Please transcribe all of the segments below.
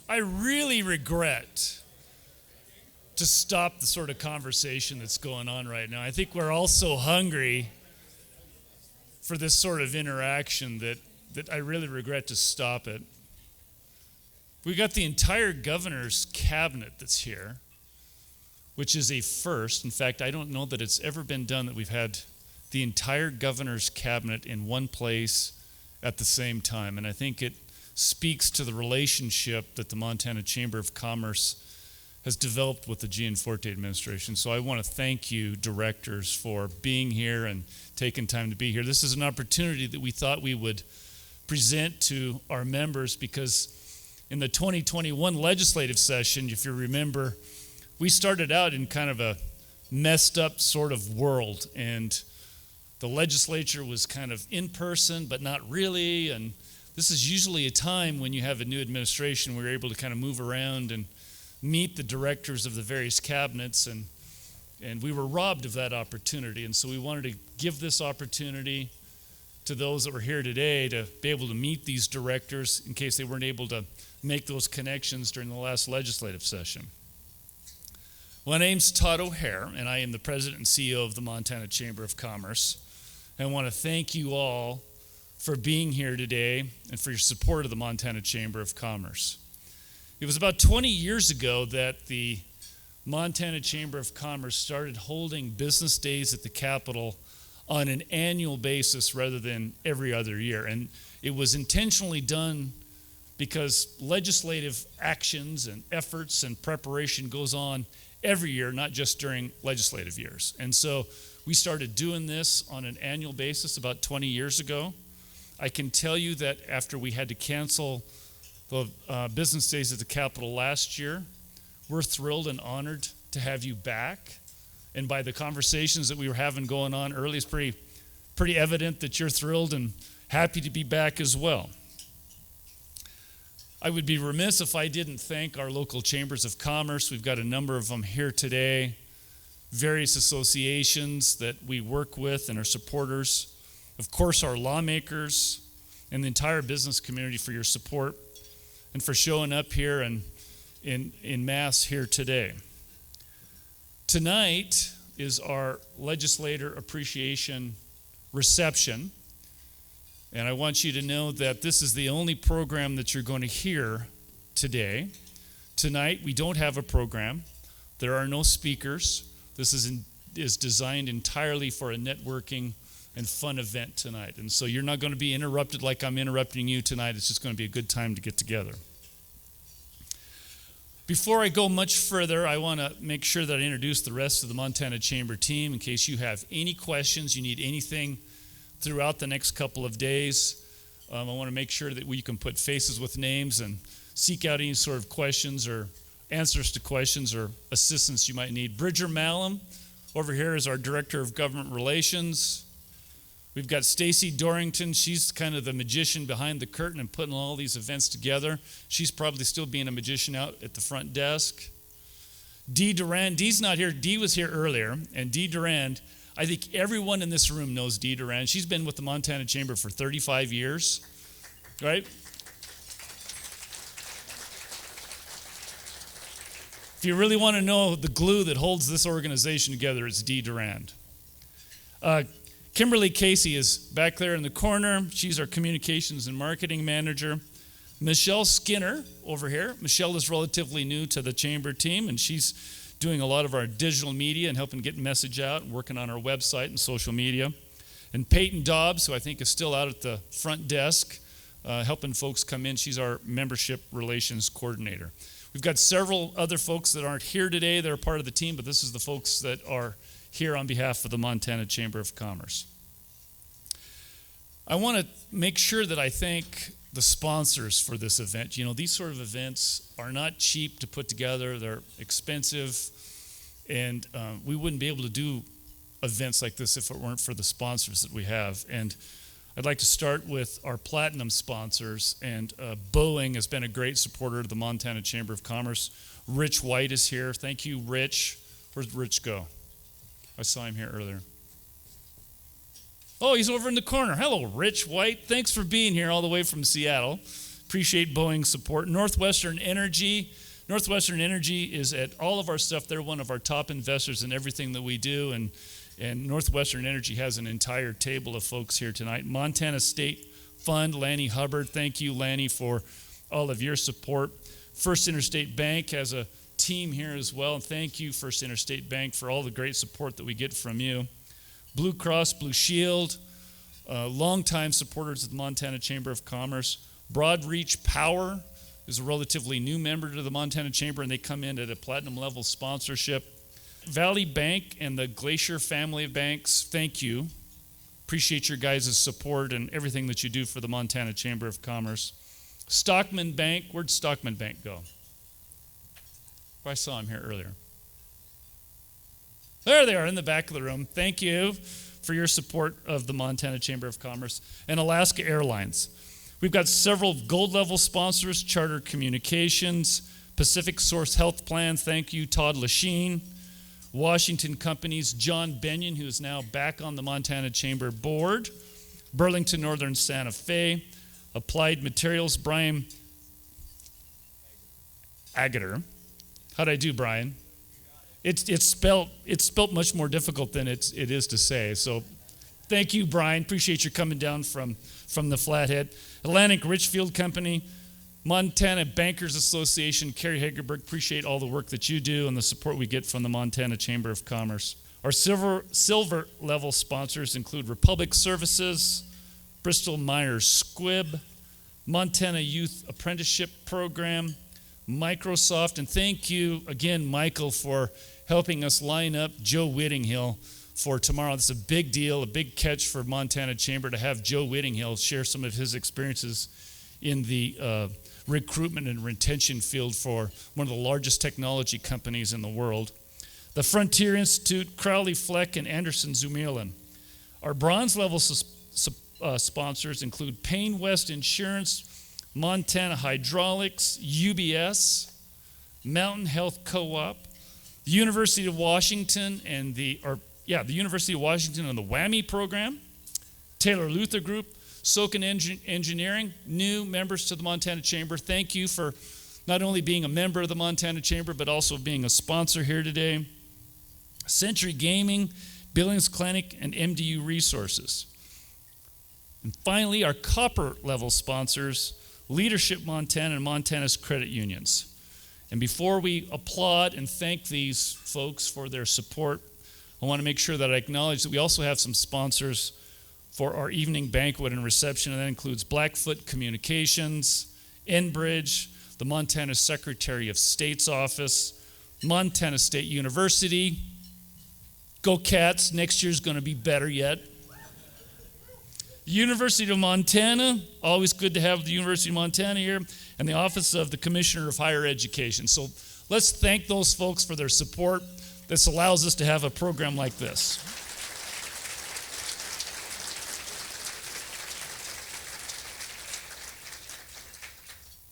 I really regret to stop the sort of conversation that's going on right now. I think we're all so hungry for this sort of interaction that I really regret to stop it. We got the entire governor's cabinet that's here, which is a first. In fact, I don't know that it's ever been done that we've had the entire governor's cabinet in one place at the same time. And I think it speaks to the relationship that the Montana Chamber of Commerce has developed with the Gianforte administration. So I want to thank you, directors, for being here and taking time to be here. This is an opportunity that we thought we would present to our members because in the 2021 legislative session, if you remember, we started out in kind of a messed up sort of world, and the legislature was kind of in person, but not really. And this is usually a time when you have a new administration where you're able to kind of move around and meet the directors of the various cabinets, and we were robbed of that opportunity. And so we wanted to give this opportunity to those that were here today to be able to meet these directors in case they weren't able to make those connections during the last legislative session. My name's Todd O'Hair, and I am the president and CEO of the Montana Chamber of Commerce. And I want to thank you all for being here today and for your support of the Montana Chamber of Commerce. It was about 20 years ago that the Montana Chamber of Commerce started holding business days at the Capitol on an annual basis rather than every other year. And it was intentionally done because legislative actions and efforts and preparation goes on every year, not just during legislative years. And so we started doing this on an annual basis about 20 years ago. I can tell you that after we had to cancel the business days at the Capitol last year, we're thrilled and honored to have you back. And by the conversations that we were having going on early, it's pretty evident that you're thrilled and happy to be back as well. I would be remiss if I didn't thank our local chambers of commerce. We've got a number of them here today, various associations that we work with and are supporters. Of course, our lawmakers and the entire business community for your support and for showing up here and in mass here today. Tonight is our Legislator Appreciation Reception. And I want you to know that this is the only program that you're going to hear today. Tonight, we don't have a program. There are no speakers. This is designed entirely for a networking and fun event tonight. And so you're not going to be interrupted like I'm interrupting you tonight. It's just going to be a good time to get together. Before I go much further, I want to make sure that I introduce the rest of the Montana Chamber team in case you have any questions, you need anything throughout the next couple of days. I want to make sure that we can put faces with names and seek out any sort of questions or answers to questions or assistance you might need. Bridger Malum over here is our Director of Government Relations. We've got Stacy Dorrington. She's kind of the magician behind the curtain and putting all these events together. She's probably still being a magician out at the front desk. Dee Durand. Dee's not here. Dee was here earlier. And Dee Durand, I think everyone in this room knows Dee Durand. She's been with the Montana Chamber for 35 years, right? If you really want to know the glue that holds this organization together, it's Dee Durand. Kimberly Casey is back there in the corner. She's our communications and marketing manager. Michelle Skinner over here. Michelle is relatively new to the chamber team, and she's doing a lot of our digital media and helping get message out and working on our website and social media. And Peyton Dobbs, who I think is still out at the front desk, helping folks come in. She's our membership relations coordinator. We've got several other folks that aren't here today that are part of the team, but this is the folks that are here on behalf of the Montana Chamber of Commerce. I want to make sure that I thank the sponsors for this event. You know, these sort of events are not cheap to put together. They're expensive, and we wouldn't be able to do events like this if it weren't for the sponsors that we have. And I'd like to start with our platinum sponsors, and Boeing has been a great supporter of the Montana Chamber of Commerce. Rich White is here. Thank you, Rich. Where'd Rich go? I saw him here earlier. Oh, he's over in the corner. Hello, Rich White. Thanks for being here all the way from Seattle. Appreciate Boeing's support. Northwestern Energy. Northwestern Energy is at all of our stuff. They're one of our top investors in everything that we do, and Northwestern Energy has an entire table of folks here tonight. Montana State Fund, Lanny Hubbard. Thank you, Lanny, for all of your support. First Interstate Bank has a team here as well, and thank you, First Interstate Bank, for all the great support that we get from you. Blue Cross Blue Shield, longtime supporters of the Montana Chamber of Commerce. Broadreach Power is a relatively new member to the Montana Chamber, and they come in at a platinum level sponsorship. Valley Bank and the Glacier family of banks, thank you. Appreciate your guys' support and everything that you do for the Montana Chamber of Commerce. Stockman Bank, where'd Stockman Bank go? I saw him here earlier. There they are in the back of the room. Thank you for your support of the Montana Chamber of Commerce. And Alaska Airlines. We've got several gold level sponsors, Charter Communications, Pacific Source Health Plan, thank you, Todd Lachine. Washington Companies, John Benyon, who is now back on the Montana Chamber Board. Burlington Northern Santa Fe. Applied Materials, Brian Agater. How'd I do, Brian? It's spelt much more difficult than it is to say. So thank you, Brian. Appreciate you coming down from the Flathead. Atlantic Richfield Company, Montana Bankers Association, Kerry Hagerberg. Appreciate all the work that you do and the support we get from the Montana Chamber of Commerce. Our silver level sponsors include Republic Services, Bristol Myers Squibb, Montana Youth Apprenticeship Program, Microsoft, and thank you again, Michael, for helping us line up Joe Whittinghill for tomorrow. It's a big deal, a big catch for Montana Chamber to have Joe Whittinghill share some of his experiences in the recruitment and retention field for one of the largest technology companies in the world. The Frontier Institute, Crowley Fleck, and Anderson Zumerlin. Our bronze level sponsors include Payne West Insurance, Montana Hydraulics, UBS, Mountain Health Co-op, the University of Washington and the University of Washington and the WWAMI program, Taylor Luther Group, Soken Engineering, new members to the Montana Chamber. Thank you for not only being a member of the Montana Chamber, but also being a sponsor here today. Century Gaming, Billings Clinic, and MDU Resources. And finally, our copper level sponsors, Leadership Montana and Montana's credit unions. And before we applaud and thank these folks for their support, I want to make sure that I acknowledge that we also have some sponsors for our evening banquet and reception, and that includes Blackfoot Communications, Enbridge, the Montana Secretary of State's office, Montana State University. Go Cats, next year's going to be better yet. University of Montana, always good to have the University of Montana here, and the Office of the Commissioner of Higher Education. So let's thank those folks for their support. This allows us to have a program like this.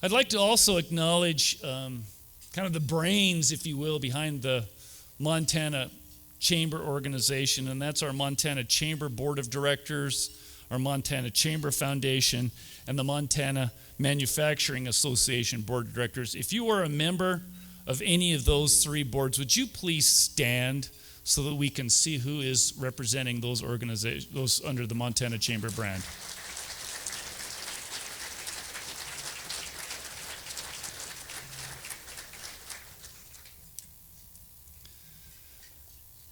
I'd like to also acknowledge kind of the brains, if you will, behind the Montana Chamber organization, and that's our Montana Chamber Board of Directors, our Montana Chamber Foundation, and the Montana Manufacturing Association Board of Directors. If you are a member of any of those three boards, would you please stand so that we can see who is representing those organizations, those under the Montana Chamber brand?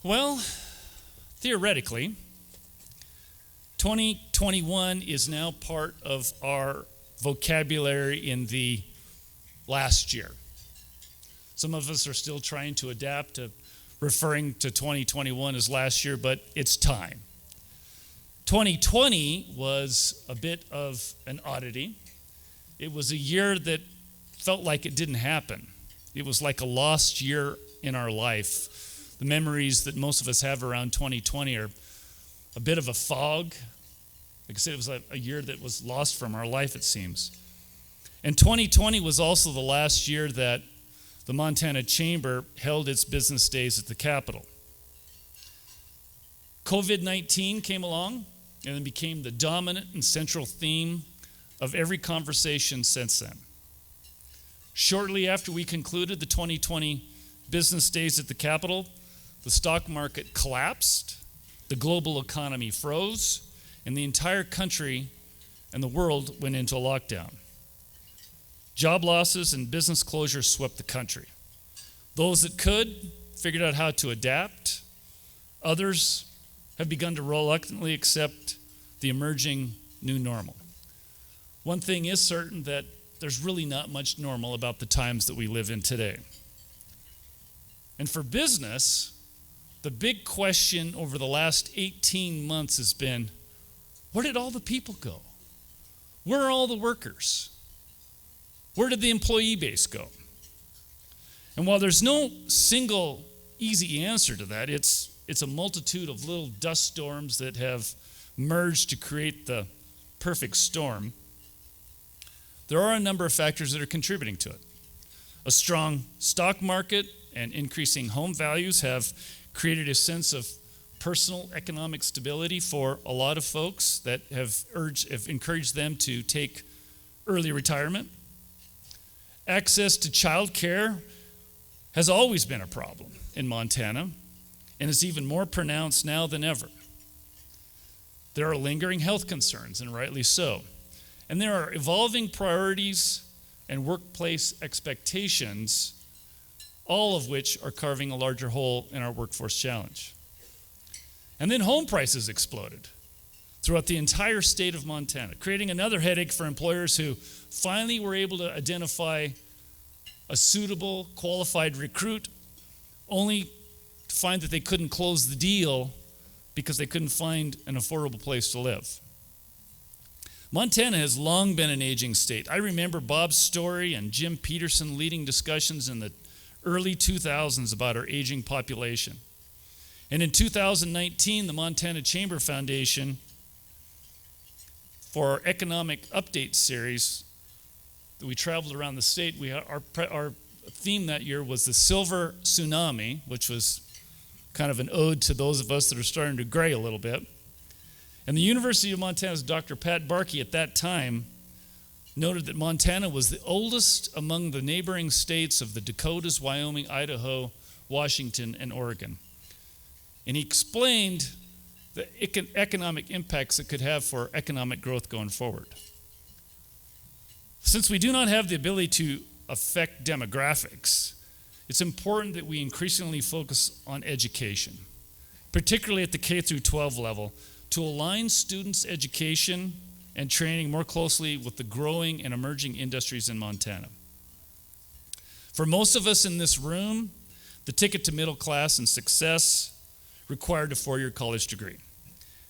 Well, theoretically, 2021 is now part of our vocabulary in the last year. Some of us are still trying to adapt to referring to 2021 as last year, but it's time. 2020 was a bit of an oddity. It was a year that felt like it didn't happen. It was like a lost year in our life. The memories that most of us have around 2020 are a bit of a fog. Like I said, it was a year that was lost from our life, it seems. And 2020 was also the last year that the Montana Chamber held its business days at the Capitol. COVID-19 came along and then became the dominant and central theme of every conversation since then. Shortly after we concluded the 2020 business days at the Capitol, the stock market collapsed, the global economy froze, and the entire country and the world went into lockdown. Job losses and business closures swept the country. Those that could figured out how to adapt. Others have begun to reluctantly accept the emerging new normal. One thing is certain, that there's really not much normal about the times that we live in today. And for business, the big question over the last 18 months has been, where did all the people go? Where are all the workers? Where did the employee base go? And while there's no single easy answer to that, it's a multitude of little dust storms that have merged to create the perfect storm. There are a number of factors that are contributing to it. A strong stock market and increasing home values have created a sense of personal economic stability for a lot of folks that have encouraged them to take early retirement. Access to child care has always been a problem in Montana, and is even more pronounced now than ever. There are lingering health concerns, and rightly so. And there are evolving priorities and workplace expectations, all of which are carving a larger hole in our workforce challenge. And then home prices exploded throughout the entire state of Montana, creating another headache for employers who finally were able to identify a suitable, qualified recruit, only to find that they couldn't close the deal because they couldn't find an affordable place to live. Montana has long been an aging state. I remember Bob Story and Jim Peterson leading discussions in the early 2000s about our aging population. And in 2019, the Montana Chamber Foundation, for our Economic Update series that we traveled around the state, our theme that year was the Silver Tsunami, which was kind of an ode to those of us that are starting to gray a little bit. And the University of Montana's Dr. Pat Barkey at that time noted that Montana was the oldest among the neighboring states of the Dakotas, Wyoming, Idaho, Washington, and Oregon. And he explained the economic impacts it could have for economic growth going forward. Since we do not have the ability to affect demographics, it's important that we increasingly focus on education, particularly at the K through 12 level, to align students' education and training more closely with the growing and emerging industries in Montana. For most of us in this room, the ticket to middle class and success required a four-year college degree.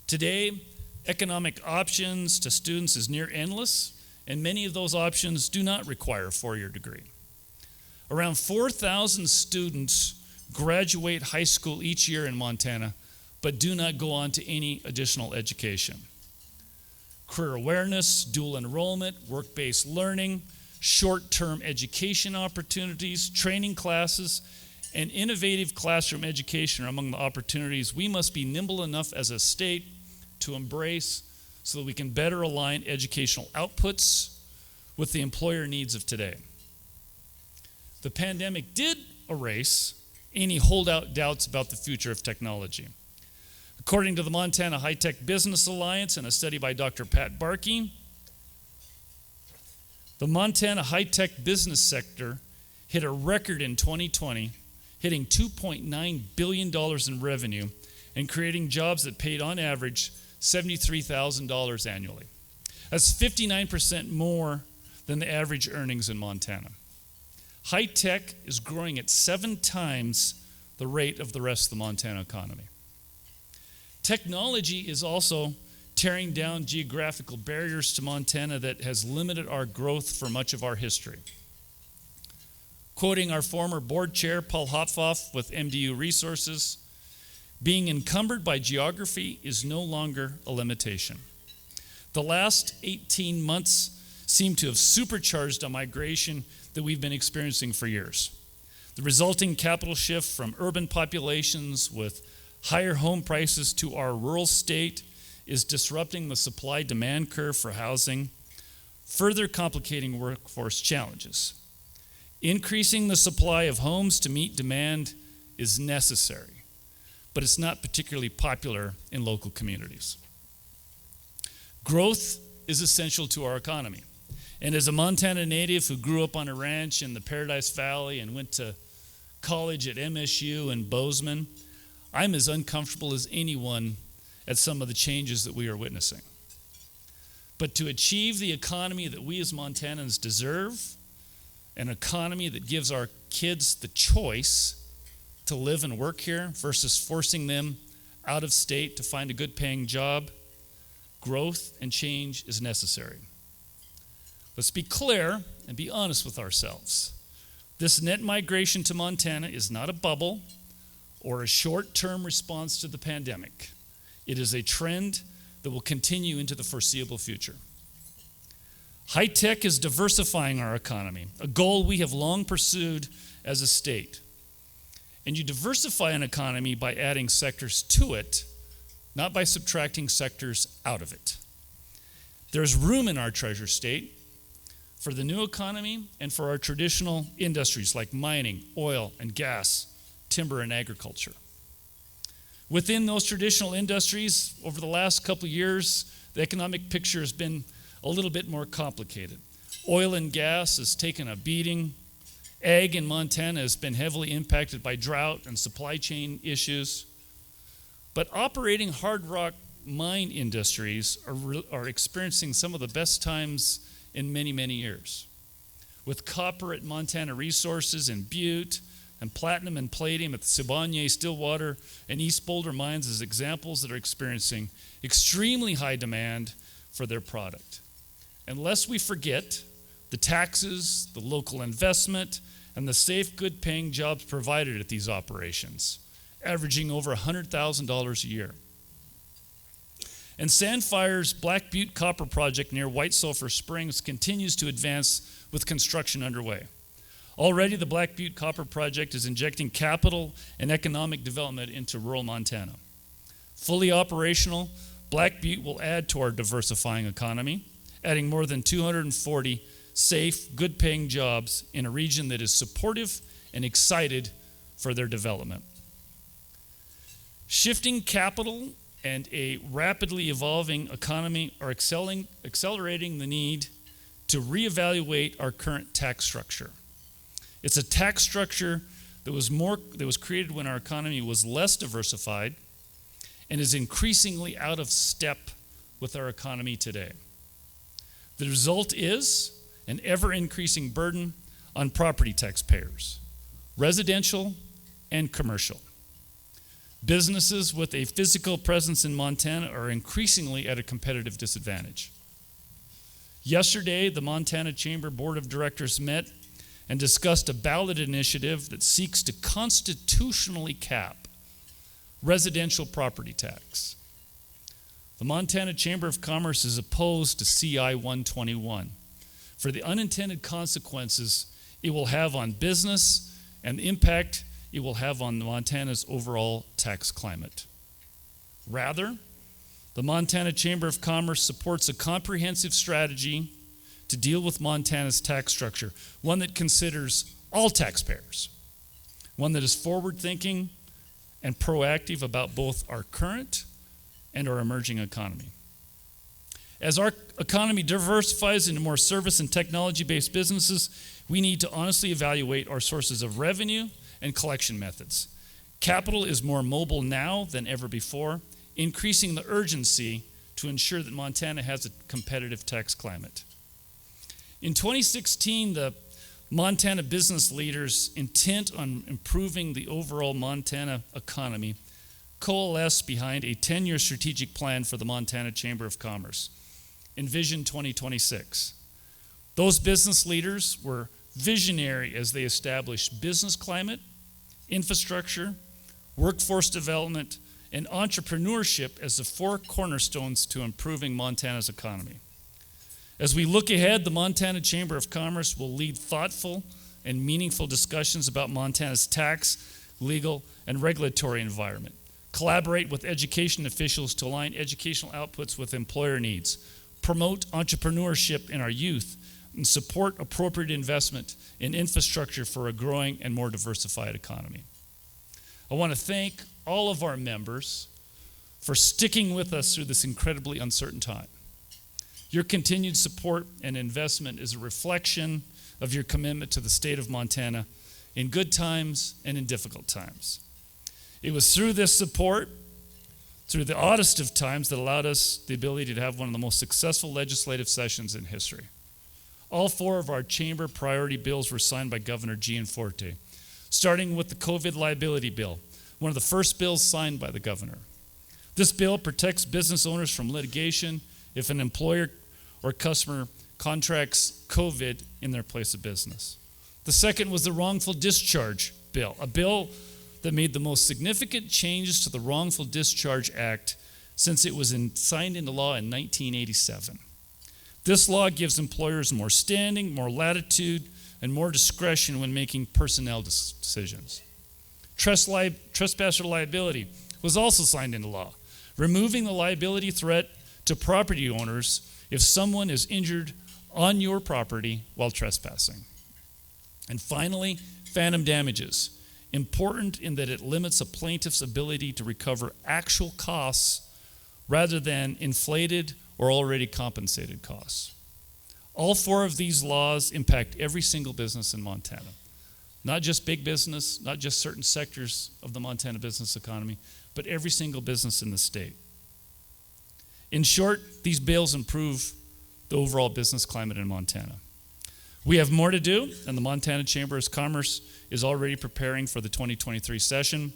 Today, economic options to students is near endless, and many of those options do not require a four-year degree. Around 4,000 students graduate high school each year in Montana, but do not go on to any additional education. Career awareness, dual enrollment, work-based learning, short-term education opportunities, training classes, and innovative classroom education are among the opportunities we must be nimble enough as a state to embrace so that we can better align educational outputs with the employer needs of today. The pandemic did erase any holdout doubts about the future of technology. According to the Montana High-Tech Business Alliance and a study by Dr. Pat Barkey, the Montana high-tech business sector hit a record in 2020, hitting $2.9 billion in revenue and creating jobs that paid on average $73,000 annually. That's 59% more than the average earnings in Montana. High-tech is growing at 7 times the rate of the rest of the Montana economy. Technology is also tearing down geographical barriers to Montana that has limited our growth for much of our history. Quoting our former board chair, Paul Hopfoff with MDU Resources, being encumbered by geography is no longer a limitation. The last 18 months seem to have supercharged a migration that we've been experiencing for years. The resulting capital shift from urban populations with higher home prices to our rural state is disrupting the supply-demand curve for housing. further complicating workforce challenges. Increasing the supply of homes to meet demand is necessary, but it's not particularly popular in local communities. Growth is essential to our economy. And as a Montana native who grew up on a ranch in the Paradise Valley and went to college at MSU and Bozeman, I'm as uncomfortable as anyone at some of the changes that we are witnessing. But to achieve the economy that we as Montanans deserve, an economy that gives our kids the choice to live and work here versus forcing them out of state to find a good paying job, growth and change is necessary. Let's be clear and be honest with ourselves. This net migration to Montana is not a bubble or a short-term response to the pandemic. It is a trend that will continue into the foreseeable future. High tech is diversifying our economy, a goal we have long pursued as a state. And you diversify an economy by adding sectors to it, not by subtracting sectors out of it. There's room in our treasure state for the new economy and for our traditional industries like mining, oil and gas, timber and agriculture. Within those traditional industries, over the last couple of years, the economic picture has been a little bit more complicated. Oil and gas has taken a beating. Ag in Montana has been heavily impacted by drought and supply chain issues. But operating hard rock mine industries are experiencing some of the best times in many, many years. With copper at Montana Resources in Butte, and platinum and palladium at the Siboney, Stillwater, and East Boulder mines as examples that are experiencing extremely high demand for their product. And lest we forget the taxes, the local investment, and the safe, good-paying jobs provided at these operations, averaging over $100,000 a year. And Sandfire's Black Butte copper project near White Sulphur Springs continues to advance with construction underway. Already, the Black Butte Copper Project is injecting capital and economic development into rural Montana. Fully operational, Black Butte will add to our diversifying economy, adding more than 240 safe, good-paying jobs in a region that is supportive and excited for their development. Shifting capital and a rapidly evolving economy are accelerating the need to reevaluate our current tax structure. It's a tax structure that was created when our economy was less diversified and is increasingly out of step with our economy today. The result is an ever-increasing burden on property taxpayers, residential and commercial. Businesses with a physical presence in Montana are increasingly at a competitive disadvantage. Yesterday, the Montana Chamber Board of Directors met and discussed a ballot initiative that seeks to constitutionally cap residential property tax. The Montana Chamber of Commerce is opposed to CI 121 for the unintended consequences it will have on business and the impact it will have on Montana's overall tax climate. Rather, the Montana Chamber of Commerce supports a comprehensive strategy to deal with Montana's tax structure, one that considers all taxpayers, one that is forward-thinking and proactive about both our current and our emerging economy. As our economy diversifies into more service and technology-based businesses, we need to honestly evaluate our sources of revenue and collection methods. Capital is more mobile now than ever before, increasing the urgency to ensure that Montana has a competitive tax climate. In 2016, the Montana business leaders intent on improving the overall Montana economy coalesced behind a 10-year strategic plan for the Montana Chamber of Commerce, Envision 2026. Those business leaders were visionary as they established business climate, infrastructure, workforce development, and entrepreneurship as the four cornerstones to improving Montana's economy. As we look ahead, the Montana Chamber of Commerce will lead thoughtful and meaningful discussions about Montana's tax, legal, and regulatory environment, collaborate with education officials to align educational outputs with employer needs, promote entrepreneurship in our youth, and support appropriate investment in infrastructure for a growing and more diversified economy. I want to thank all of our members for sticking with us through this incredibly uncertain time. Your continued support and investment is a reflection of your commitment to the state of Montana in good times and in difficult times. It was through this support, through the oddest of times, that allowed us the ability to have one of the most successful legislative sessions in history. All 4 of our chamber priority bills were signed by Governor Gianforte, starting with the COVID liability bill, one of the first bills signed by the governor. This bill protects business owners from litigation if an employer or customer contracts COVID in their place of business. The second was the Wrongful Discharge bill, a bill that made the most significant changes to the Wrongful Discharge Act since it was signed into law in 1987. This law gives employers more standing, more latitude, and more discretion when making personnel decisions. Trespasser liability was also signed into law, removing the liability threat to property owners if someone is injured on your property while trespassing. And finally, phantom damages, important in that it limits a plaintiff's ability to recover actual costs rather than inflated or already compensated costs. All 4 of these laws impact every single business in Montana. Not just big business, not just certain sectors of the Montana business economy, but every single business in the state. In short, these bills improve the overall business climate in Montana. We have more to do, and the Montana Chamber of Commerce is already preparing for the 2023 session.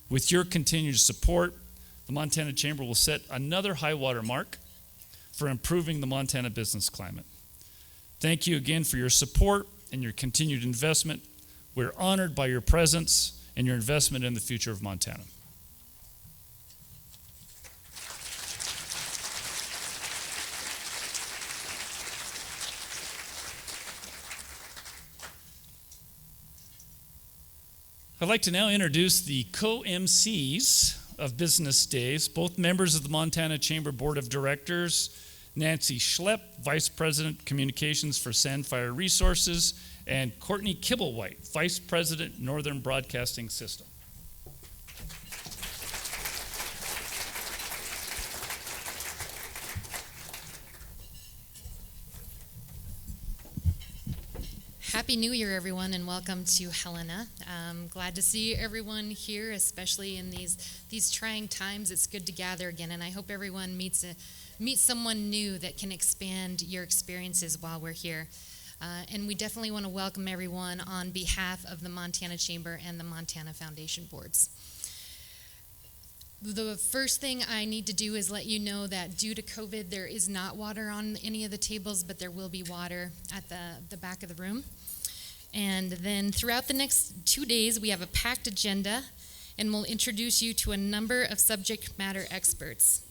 With your continued support, the Montana Chamber will set another high water mark for improving the Montana business climate. Thank you again for your support and your continued investment. We're honored by your presence and your investment in the future of Montana. I'd like to now introduce the co-MCs of Business Days, both members of the Montana Chamber Board of Directors, Nancy Schlepp, Vice President Communications for Sandfire Resources, and Courtney Kibblewhite, Vice President, Northern Broadcasting System. Happy New Year, everyone, and welcome to Helena. Glad to see everyone here, especially in these trying times. It's good to gather again, and I hope everyone meets someone new that can expand your experiences while we're here. And we definitely want to welcome everyone on behalf of the Montana Chamber and the Montana Foundation Boards. The first thing I need to do is let you know that due to COVID, there is not water on any of the tables, but there will be water at the back of the room. And then throughout the next 2 days, we have a packed agenda, and we'll introduce you to a number of subject matter experts.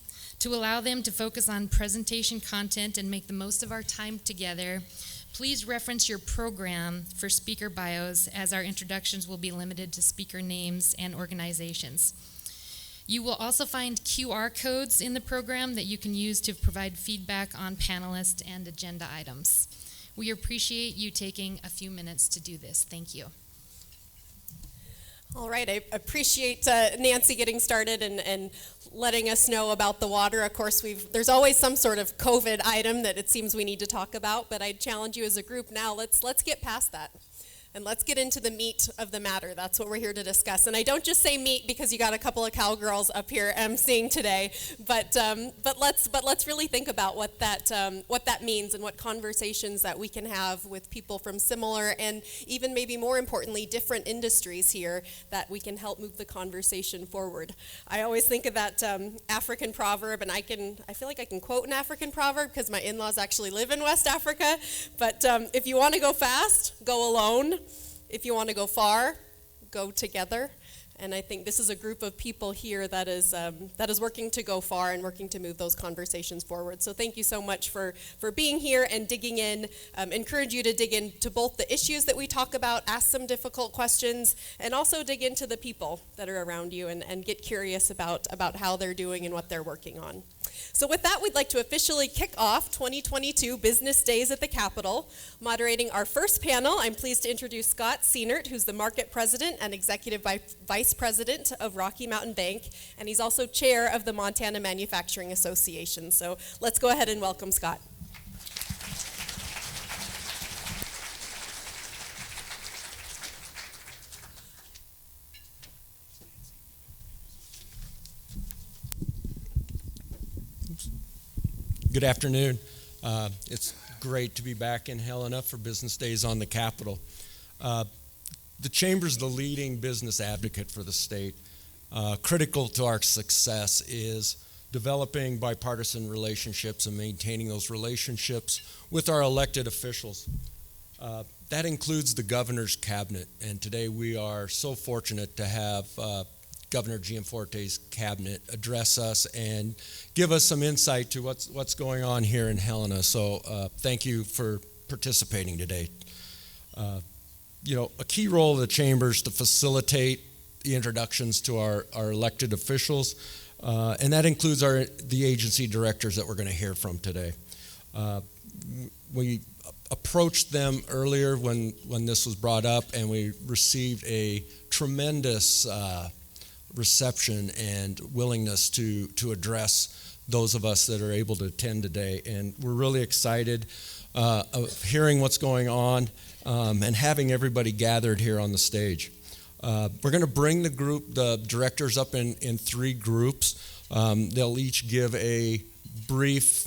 To allow them to focus on presentation content and make the most of our time together, please reference your program for speaker bios, as our introductions will be limited to speaker names and organizations. You will also find QR codes in the program that you can use to provide feedback on panelists and agenda items. We appreciate you taking a few minutes to do this. Thank you. All right, I appreciate Nancy getting started and letting us know about the water. Of course, there's always some sort of COVID item that it seems we need to talk about, but I challenge you as a group now, let's get past that. And let's get into the meat of the matter. That's what we're here to discuss. And I don't just say meat because you got a couple of cowgirls up here emceeing today, but let's really think about what that means and what conversations that we can have with people from similar and even maybe more importantly different industries here that we can help move the conversation forward. I always think of that African proverb, and I feel like I can quote an African proverb because my in-laws actually live in West Africa. But if you want to go fast, go alone. If you want to go far, go together. And I think this is a group of people here that is working to go far and working to move those conversations forward. So thank you so much for being here and digging in. Encourage you to dig into both the issues that we talk about, ask some difficult questions, and also dig into the people that are around you and get curious about how they're doing and what they're working on. So with that, we'd like to officially kick off 2022 Business Days at the Capitol. Moderating our first panel, I'm pleased to introduce Scott Sienert, who's the Market President and Executive Vice President of Rocky Mountain Bank, and he's also Chair of the Montana Manufacturing Association. So let's go ahead and welcome Scott. Good afternoon. It's great to be back in Helena for Business Days on the Capitol. The Chamber's the leading business advocate for the state. Critical to our success is developing bipartisan relationships and maintaining those relationships with our elected officials. That includes the governor's cabinet, and today we are so fortunate to have Governor Gianforte's cabinet address us and give us some insight to what's going on here in Helena. So thank you for participating today. A key role of the chamber is to facilitate the introductions to our elected officials, and that includes the agency directors that we're going to hear from today. We approached them earlier when this was brought up, and we received a tremendous reception and willingness to address those of us that are able to attend today. And we're really excited of hearing what's going on and having everybody gathered here on the stage. We're going to bring the directors up in three groups. They'll each give a brief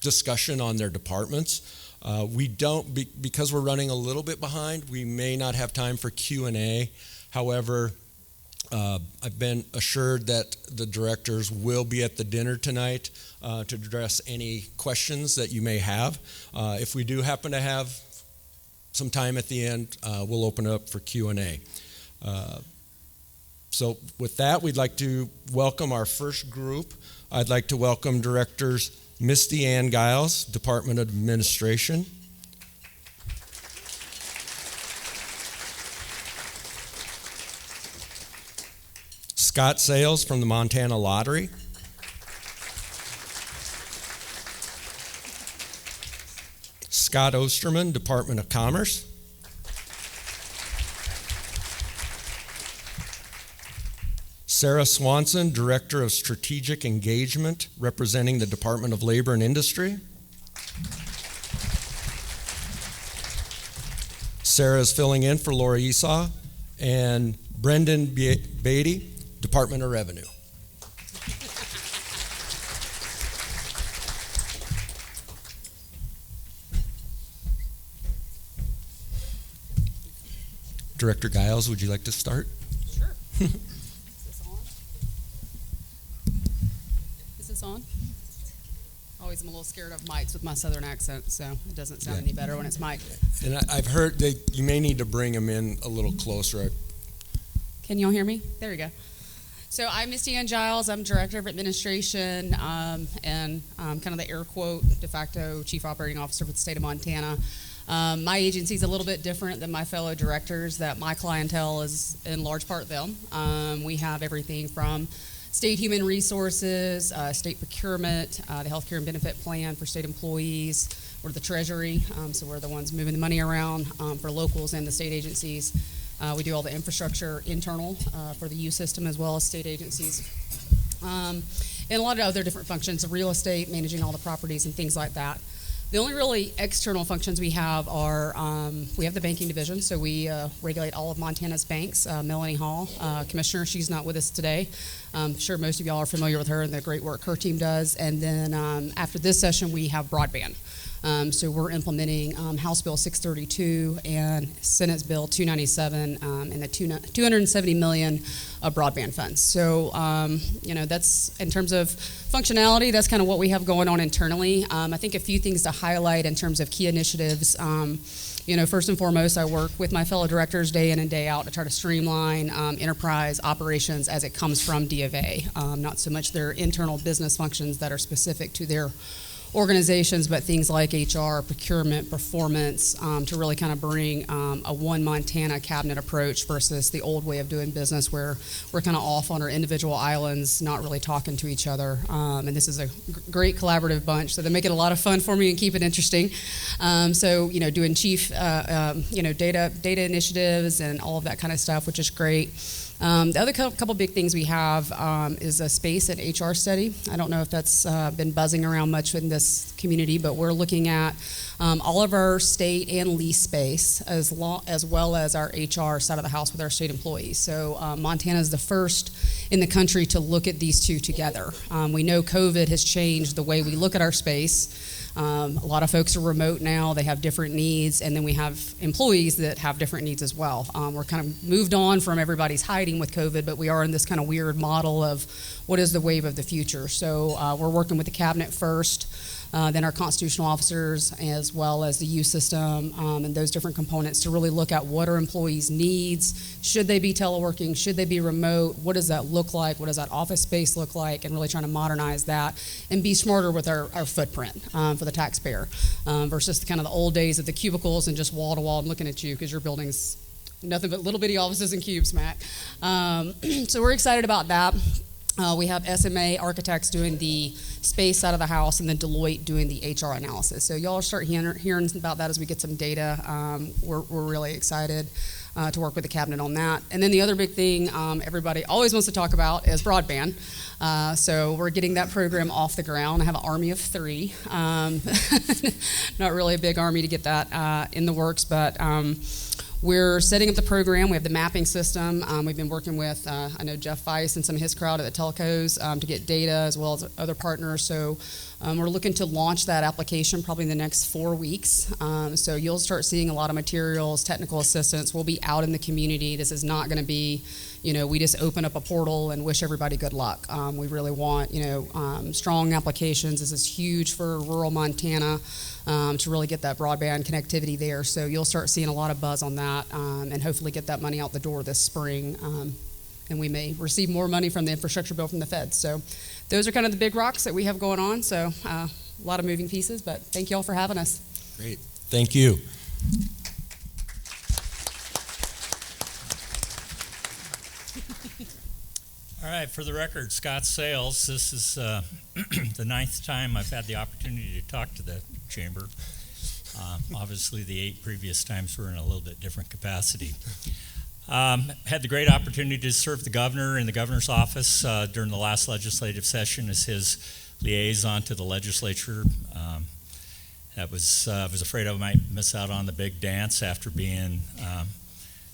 discussion on their departments. Because we're running a little bit behind, we may not have time for Q&A. However, I've been assured that the directors will be at the dinner tonight to address any questions that you may have. If we do happen to have some time at the end, we'll open it up for Q&A. So with that, we'd like to welcome our first group. I'd like to welcome Directors Misty Ann Giles, Department of Administration. Scott Sales from the Montana Lottery. Scott Osterman, Department of Commerce. Sarah Swanson, Director of Strategic Engagement, representing the Department of Labor and Industry. Sarah is filling in for Laura Esau. And Brendan Beatty, Department of Revenue. Director Giles, would you like to start? Sure. Is this on? Is this on? Always am a little scared of mics with my southern accent, so it doesn't sound any better when it's mic'd. And I've heard that you may need to bring them in a little closer. Can y'all hear me? There you go. So I'm Misty Ann Giles. I'm Director of Administration and kind of the air quote de facto Chief Operating Officer for the state of Montana. My agency is a little bit different than my fellow directors, that my clientele is in large part them. We have everything from state human resources, state procurement, the healthcare and benefit plan for state employees. We're the Treasury, so we're the ones moving the money around for locals and the state agencies. We do all the infrastructure internal for the U system as well as state agencies. And a lot of other different functions of real estate, managing all the properties and things like that. The only really external functions we have are, we have the banking division, so we regulate all of Montana's banks. Melanie Hall, Commissioner, she's not with us today. I'm sure most of y'all are familiar with her and the great work her team does. And then after this session, we have broadband. So we're implementing House Bill 632 and Senate's Bill 297 and the 270 million of broadband funds. So, that's in terms of functionality, that's kind of what we have going on internally. I think a few things to highlight in terms of key initiatives First and foremost, I work with my fellow directors day in and day out to try to streamline enterprise operations as it comes from D of A. Not so much their internal business functions that are specific to their organizations, but things like HR, procurement, performance, to really kind of bring a one Montana cabinet approach versus the old way of doing business where we're kind of off on our individual islands, not really talking to each other. And this is a great collaborative bunch, so they make it a lot of fun for me and keep it interesting. Doing chief, data initiatives and all of that kind of stuff, which is great. The other couple big things we have is a space and HR study. I don't know if that's been buzzing around much in this community, but we're looking at all of our state and lease space as well as our HR side of the house with our state employees. So Montana is the first in the country to look at these two together. We know COVID has changed the way we look at our space. A lot of folks are remote now, they have different needs, and then we have employees that have different needs as well. We're kind of moved on from everybody's hiding with COVID, but we are in this kind of weird model of what is the wave of the future. So we're working with the cabinet first, then our constitutional officers, as well as the youth system, and those different components to really look at what are employees' needs. Should they be teleworking? Should they be remote? What does that look like? What does that office space look like? And really trying to modernize that and be smarter with our footprint for the taxpayer versus kind of the old days of the cubicles and just wall to wall and looking at you because your building's nothing but little bitty offices and cubes, Mac. So we're excited about that. We have SMA Architects doing the space side of the house and then Deloitte doing the HR analysis. So y'all start hearing about that as we get some data. We're really excited to work with the cabinet on that. And then the other big thing everybody always wants to talk about is broadband. So we're getting that program off the ground. I have an army of 3. Not really a big army to get that in the works, but we're setting up the program. We have the mapping system. We've been working with, I know Jeff Weiss and some of his crowd at the telcos to get data as well as other partners. So we're looking to launch that application probably in the next 4 weeks. So you'll start seeing a lot of materials, technical assistance. We'll be out in the community. This is not going to be, we just open up a portal and wish everybody good luck. We really want, strong applications. This is huge for rural Montana. To really get that broadband connectivity there. So you'll start seeing a lot of buzz on that and hopefully get that money out the door this spring. And we may receive more money from the infrastructure bill from the feds. So those are kind of the big rocks that we have going on. So a lot of moving pieces, but thank you all for having us. Great. Thank you. All right, for the record, Scott Sales. This is the 9th time I've had the opportunity to talk to the chamber. Obviously, the 8 previous times were in a little bit different capacity. Had the great opportunity to serve the governor in the governor's office during the last legislative session as his liaison to the legislature. I was afraid I might miss out on the big dance after being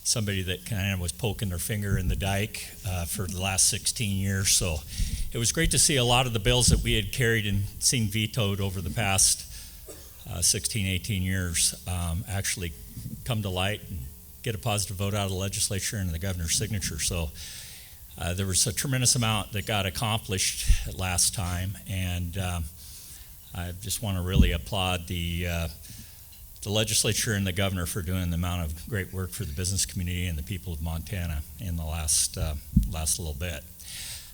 somebody that kind of was poking their finger in the dike for the last 16 years. So it was great to see a lot of the bills that we had carried and seen vetoed over the past 16, 18 years actually come to light and get a positive vote out of the legislature and the governor's signature. So there was a tremendous amount that got accomplished last time, and I just want to really applaud the legislature and the governor for doing the amount of great work for the business community and the people of Montana in the last little bit.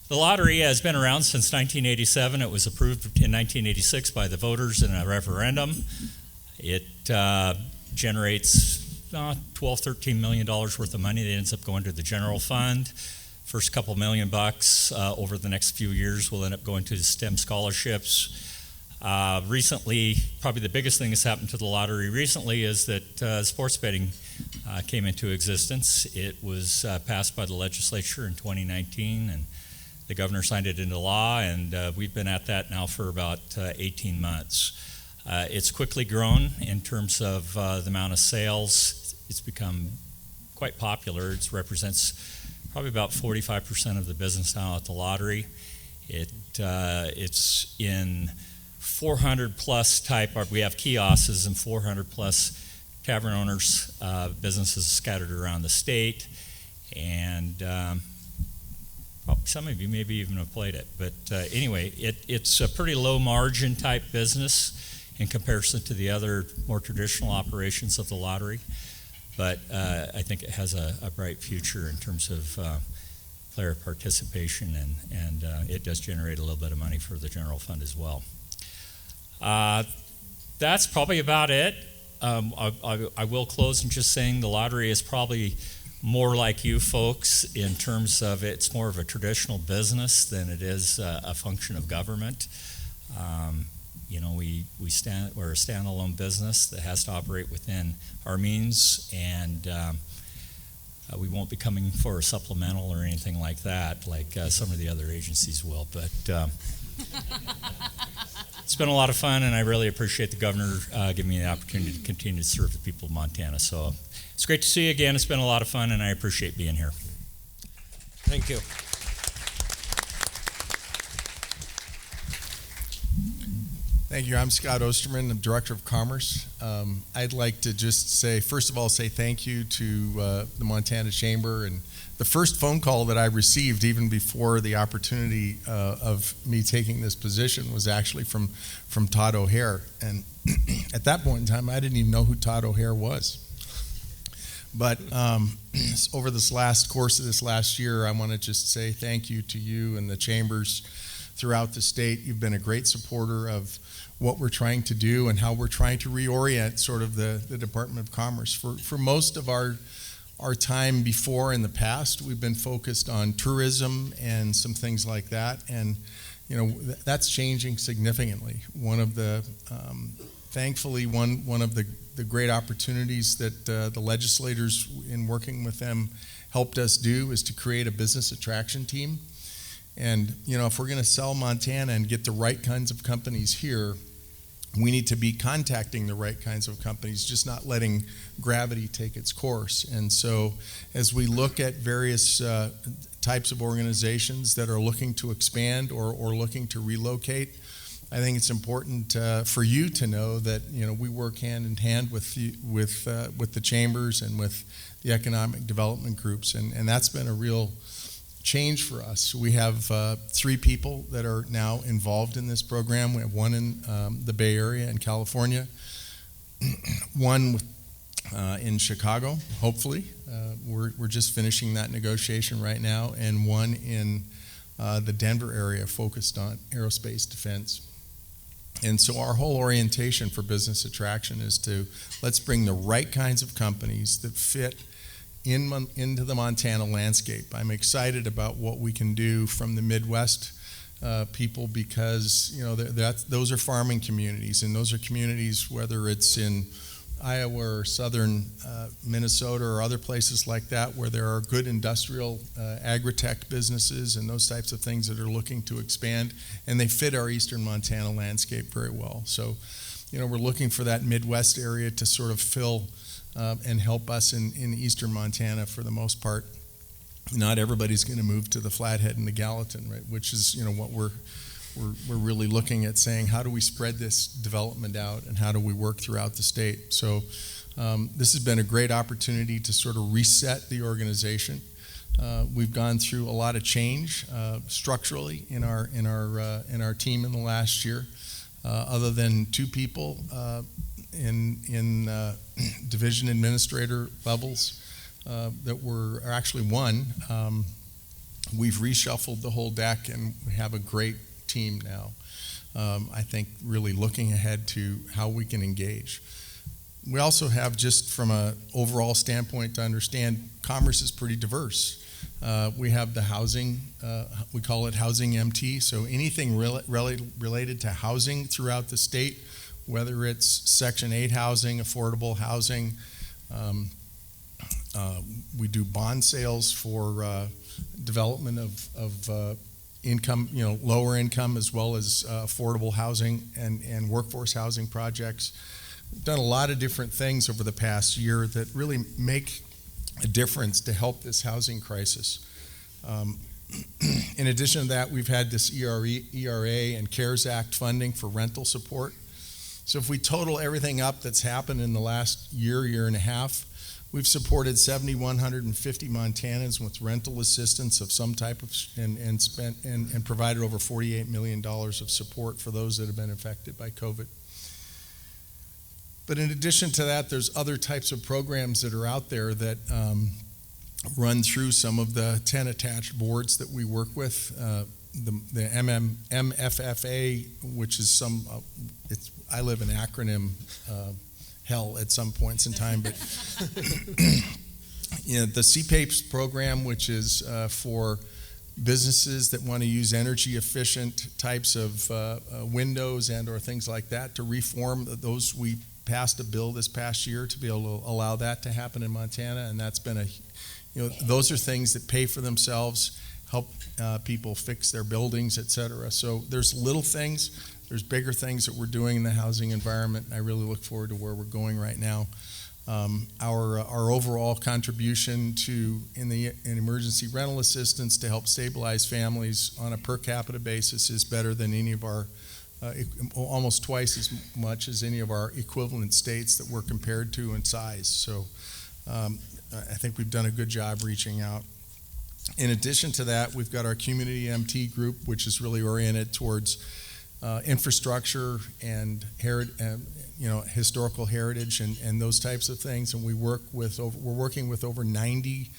The lottery has been around since 1987. It was approved in 1986 by the voters in a referendum. It generates $12, $13 million worth of money that ends up going to the general fund. First couple $1 million over the next few years will end up going to the STEM scholarships. Recently, probably the biggest thing that's happened to the lottery recently is that sports betting came into existence. It was passed by the legislature in 2019, and the governor signed it into law, and we've been at that now for about 18 months. It's quickly grown in terms of the amount of sales. It's become quite popular. It represents probably about 45% of the business now at the lottery. It's in 400 plus we have kiosks and 400 plus tavern owners, businesses scattered around the state, and some of you maybe even have played it. But anyway, it's a pretty low margin type business. in comparison to the other more traditional operations of the lottery. But I think it has a bright future in terms of player participation, and it does generate a little bit of money for the general fund as well. That's probably about it. I will close in just saying the lottery is probably more like you folks in terms of it's more of a traditional business than it is a function of government. We're a standalone business that has to operate within our means, and we won't be coming for a supplemental or anything like that, like some of the other agencies will. But it's been a lot of fun, and I really appreciate the governor giving me the opportunity to continue to serve the people of Montana. So it's great to see you again. It's been a lot of fun, and I appreciate being here. Thank you. Thank you. I'm Scott Osterman. I'm Director of Commerce. I'd like to just say, first of all, say thank you to the Montana Chamber. And the first phone call that I received, even before the opportunity of me taking this position, was actually from Todd O'Hair. And at that point in time, I didn't even know who Todd O'Hair was. But over this course of this last year, I want to just say thank you to you and the chambers throughout the state. You've been a great supporter of what we're trying to do and how we're trying to reorient sort of the Department of Commerce. For most of our time before in the past, we've been focused on tourism and some things like that, and that's changing significantly. One of the thankfully one of the great opportunities that the legislators, in working with them, helped us do is to create a business attraction team. And if we're going to sell Montana and get the right kinds of companies here, we need to be contacting the right kinds of companies, just not letting gravity take its course. And so as we look at various types of organizations that are looking to expand or looking to relocate, I think it's important for you to know that we work hand in hand with the chambers and with the economic development groups, and that's been a real change for us. We have 3 people that are now involved in this program. We have one in the Bay Area in California, one in Chicago, hopefully. We're just finishing that negotiation right now, and one in the Denver area focused on aerospace defense. And so our whole orientation for business attraction is to let's bring the right kinds of companies that fit into the Montana landscape. I'm excited about what we can do from the Midwest people, because those are farming communities, and those are communities, whether it's in Iowa or southern Minnesota or other places like that, where there are good industrial agri-tech businesses and those types of things that are looking to expand, and they fit our eastern Montana landscape very well. So we're looking for that Midwest area to sort of fill and help us in eastern Montana for the most part. Not everybody's going to move to the Flathead and the Gallatin, right? Which is what we're really looking at, saying how do we spread this development out and how do we work throughout the state. So this has been a great opportunity to sort of reset the organization. We've gone through a lot of change structurally in our team in the last year, other than 2 people in division administrator levels that were actually 1. We've reshuffled the whole deck, and we have a great team now. I think really looking ahead to how we can engage. We also have, just from an overall standpoint to understand, commerce is pretty diverse. We have the housing, we call it Housing MT, so anything related to housing throughout the state, whether it's Section 8 housing, affordable housing. We do bond sales for development of income, lower income, as well as affordable housing and workforce housing projects. We've done a lot of different things over the past year that really make a difference to help this housing crisis. In addition to that, we've had this ERA and CARES Act funding for rental support. So if we total everything up that's happened in the last year and a half, we've supported 7,150 Montanans with rental assistance of some type of, and provided over $48 million of support for those that have been affected by COVID. But in addition to that, there's other types of programs that are out there that run through some of the 10 attached boards that we work with. The MFFA, which is I live in acronym hell at some points in time, but the CPAPES program, which is for businesses that want to use energy efficient types of windows and or things like that to reform those. We passed a bill this past year to be able to allow that to happen in Montana, and that's been those are things that pay for themselves, help people fix their buildings, et cetera. So there's little things, there's bigger things that we're doing in the housing environment, and I really look forward to where we're going right now. Our overall contribution in emergency rental assistance to help stabilize families on a per capita basis is better than any of our, almost twice as much as any of our equivalent states that we're compared to in size. So I think we've done a good job reaching out. In addition to that, we've got our community MT group, which is really oriented towards infrastructure and historical heritage and those types of things. And we're working with over 90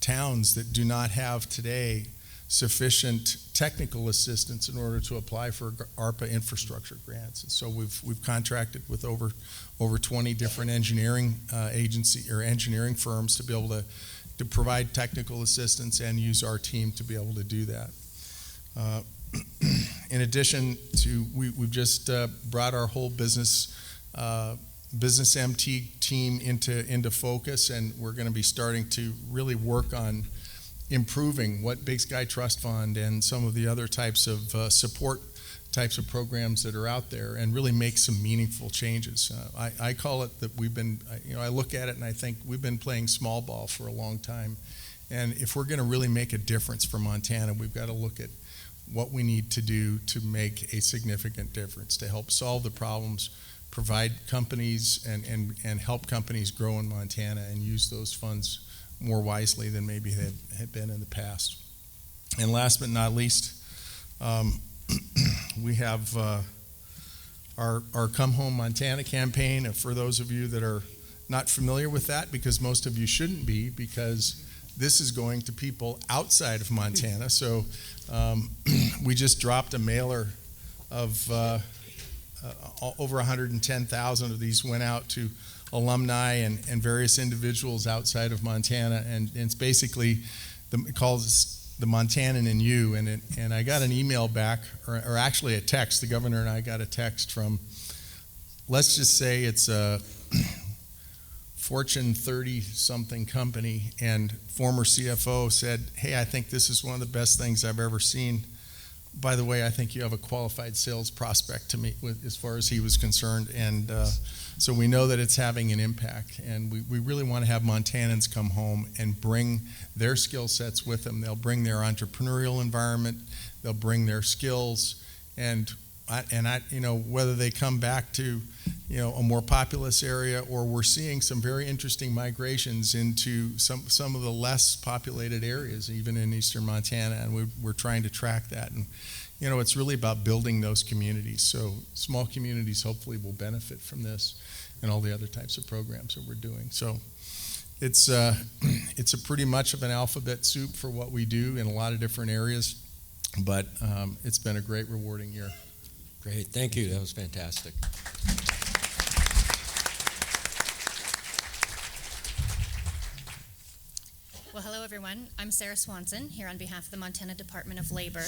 towns that do not have today sufficient technical assistance in order to apply for ARPA infrastructure grants. And so we've contracted with over 20 different engineering engineering firms to be able to provide technical assistance and use our team to be able to do that. In addition to, we've just brought our whole business MT team into focus, and we're going to be starting to really work on improving what Big Sky Trust Fund and some of the other types of support types of programs that are out there, and really make some meaningful changes. I call it that I look at it and I think we've been playing small ball for a long time, and if we're going to really make a difference for Montana, we've got to look at what we need to do to make a significant difference, to help solve the problems, provide companies and help companies grow in Montana and use those funds more wisely than maybe they had been in the past. And last but not least, we have our Come Home Montana campaign. And for those of you that are not familiar with that, because most of you shouldn't be, because this is going to people outside of Montana. So we just dropped a mailer of over 110,000 of these went out to alumni and various individuals outside of Montana, and it's basically it calls the Montanan in you. And I got an email back, or actually a text. The governor and I got a text from, let's just say it's a Fortune 30-something company, and former CFO said, "Hey, I think this is one of the best things I've ever seen. By the way, I think you have a qualified sales prospect to meet with," as far as he was concerned. And so we know that it's having an impact, and we really want to have Montanans come home and bring their skill sets with them. They'll bring their entrepreneurial environment, they'll bring their skills, and whether they come back to a more populous area, or we're seeing some very interesting migrations into some of the less populated areas, even in eastern Montana, and we're trying to track that. And it's really about building those communities. So small communities hopefully will benefit from this and all the other types of programs that we're doing. So it's a pretty much of an alphabet soup for what we do in a lot of different areas, but it's been a great, rewarding year. Great, thank you. That was fantastic. Well, hello everyone. I'm Sarah Swanson, here on behalf of the Montana Department of Labor.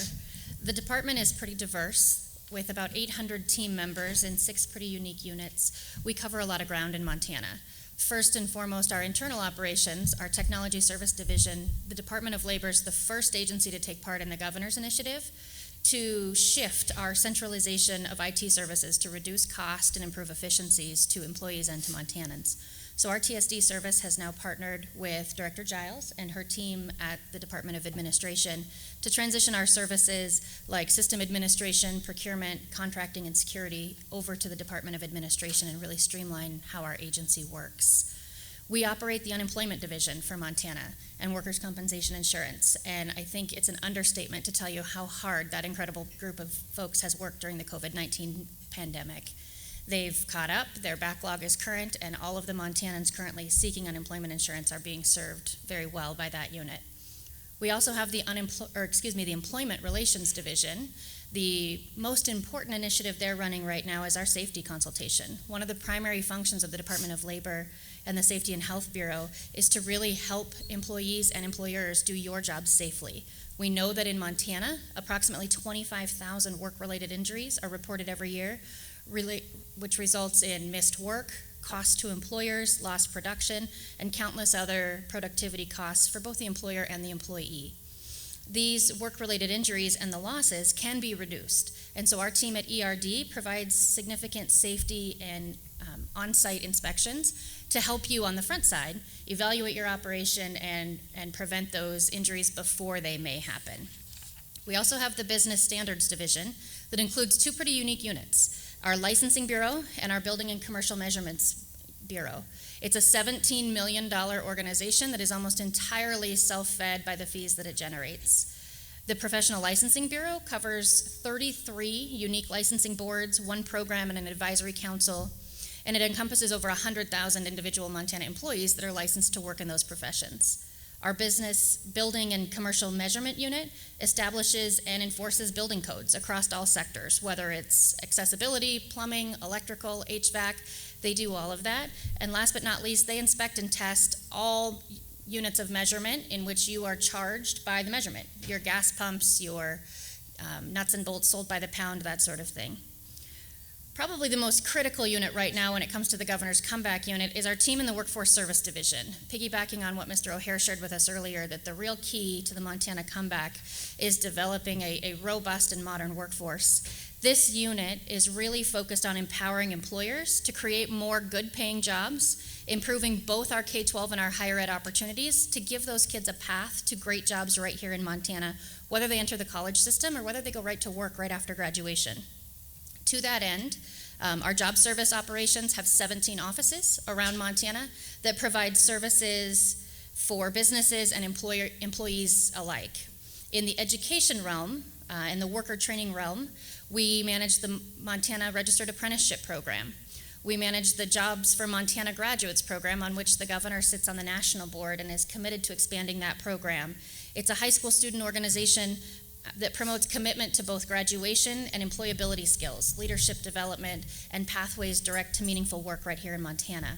The department is pretty diverse, with about 800 team members in 6 pretty unique units. We cover a lot of ground in Montana. First and foremost, our internal operations, our Technology Service Division. The Department of Labor is the first agency to take part in the Governor's Initiative to shift our centralization of IT services to reduce cost and improve efficiencies to employees and to Montanans. So our TSD service has now partnered with Director Giles and her team at the Department of Administration to transition our services like system administration, procurement, contracting, and security over to the Department of Administration and really streamline how our agency works. We operate the unemployment division for Montana and workers' compensation insurance, and I think it's an understatement to tell you how hard that incredible group of folks has worked during the COVID-19 pandemic. They've caught up, their backlog is current, and all of the Montanans currently seeking unemployment insurance are being served very well by that unit. We also have the Employment Relations Division. The most important initiative they're running right now is our safety consultation. One of the primary functions of the Department of Labor and the Safety and Health Bureau is to really help employees and employers do your job safely. We know that in Montana, approximately 25,000 work-related injuries are reported every year, which results in missed work, costs to employers, lost production, and countless other productivity costs for both the employer and the employee. These work-related injuries and the losses can be reduced, and so our team at ERD provides significant safety and on-site inspections to help you on the front side evaluate your operation and prevent those injuries before they may happen. We also have the Business Standards Division that includes two pretty unique units, our Licensing Bureau and our Building and Commercial Measurements Bureau. It's a $17 million organization that is almost entirely self-fed by the fees that it generates. The Professional Licensing Bureau covers 33 unique licensing boards, one program, and an advisory council, and it encompasses over 100,000 individual Montana employees that are licensed to work in those professions. Our Business Building and Commercial Measurement Unit establishes and enforces building codes across all sectors, whether it's accessibility, plumbing, electrical, HVAC, they do all of that. And last but not least, they inspect and test all units of measurement in which you are charged by the measurement, your gas pumps, your nuts and bolts sold by the pound, that sort of thing. Probably the most critical unit right now when it comes to the Governor's Comeback Unit is our team in the Workforce Service Division. Piggybacking on what Mr. O'Hair shared with us earlier, that the real key to the Montana comeback is developing a robust and modern workforce. This unit is really focused on empowering employers to create more good-paying jobs, improving both our K-12 and our higher ed opportunities to give those kids a path to great jobs right here in Montana, whether they enter the college system or whether they go right to work right after graduation. To that end, our job service operations have 17 offices around Montana that provide services for businesses and employees alike. In the education realm, in the worker training realm, we manage the Montana Registered Apprenticeship Program. We manage the Jobs for Montana Graduates program, on which the governor sits on the national board and is committed to expanding that program. It's a high school student organization that promotes commitment to both graduation and employability skills, leadership development, and pathways direct to meaningful work right here in Montana.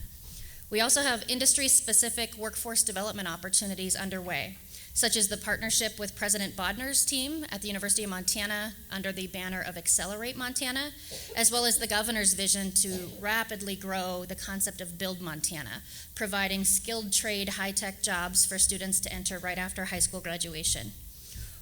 We also have industry-specific workforce development opportunities underway, such as the partnership with President Bodner's team at the University of Montana under the banner of Accelerate Montana, as well as the governor's vision to rapidly grow the concept of Build Montana, providing skilled trade, high-tech jobs for students to enter right after high school graduation.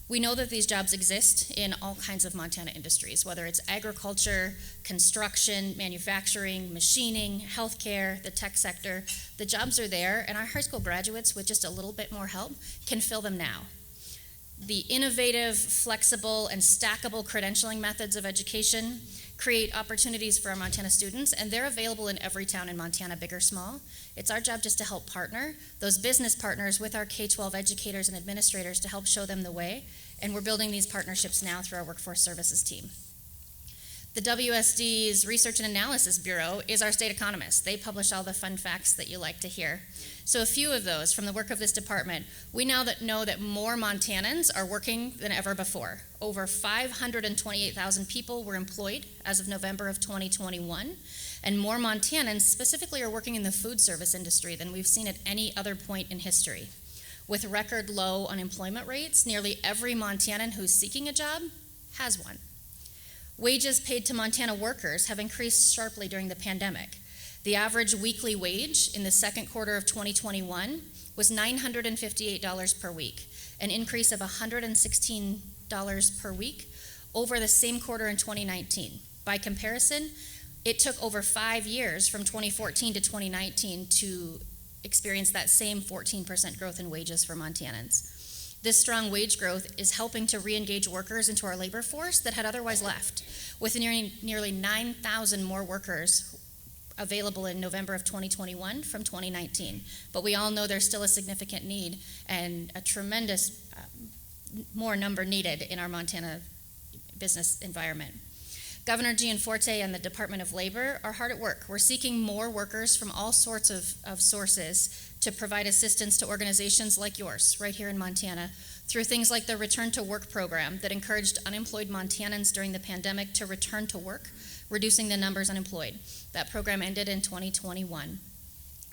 We know that these jobs exist in all kinds of Montana industries, whether it's agriculture, construction, manufacturing, machining, healthcare, the tech sector. The jobs are there, and our high school graduates, with just a little bit more help, can fill them now. The innovative, flexible, and stackable credentialing methods of education create opportunities for our Montana students, and they're available in every town in Montana, big or small. It's our job just to help partner those business partners with our K-12 educators and administrators to help show them the way, and we're building these partnerships now through our Workforce Services team. The WSD's Research and Analysis Bureau is our state economist. They publish all the fun facts that you like to hear. So a few of those from the work of this department. We now know that more Montanans are working than ever before. Over 528,000 people were employed as of November of 2021, and more Montanans specifically are working in the food service industry than we've seen at any other point in history. With record low unemployment rates, nearly every Montanan who's seeking a job has one. Wages paid to Montana workers have increased sharply during the pandemic. The average weekly wage in the second quarter of 2021 was $958 per week, an increase of $116 per week over the same quarter in 2019. By comparison, it took over 5 years from 2014 to 2019 to experience that same 14% growth in wages for Montanans. This strong wage growth is helping to re-engage workers into our labor force that had otherwise left, with nearly 9,000 more workers available in November of 2021 from 2019. But we all know there's still a significant need and a tremendous more number needed in our Montana business environment. Governor Gianforte and the Department of Labor are hard at work. We're seeking more workers from all sorts of sources to provide assistance to organizations like yours right here in Montana through things like the Return to Work program that encouraged unemployed Montanans during the pandemic to return to work, reducing the numbers unemployed. That program ended in 2021.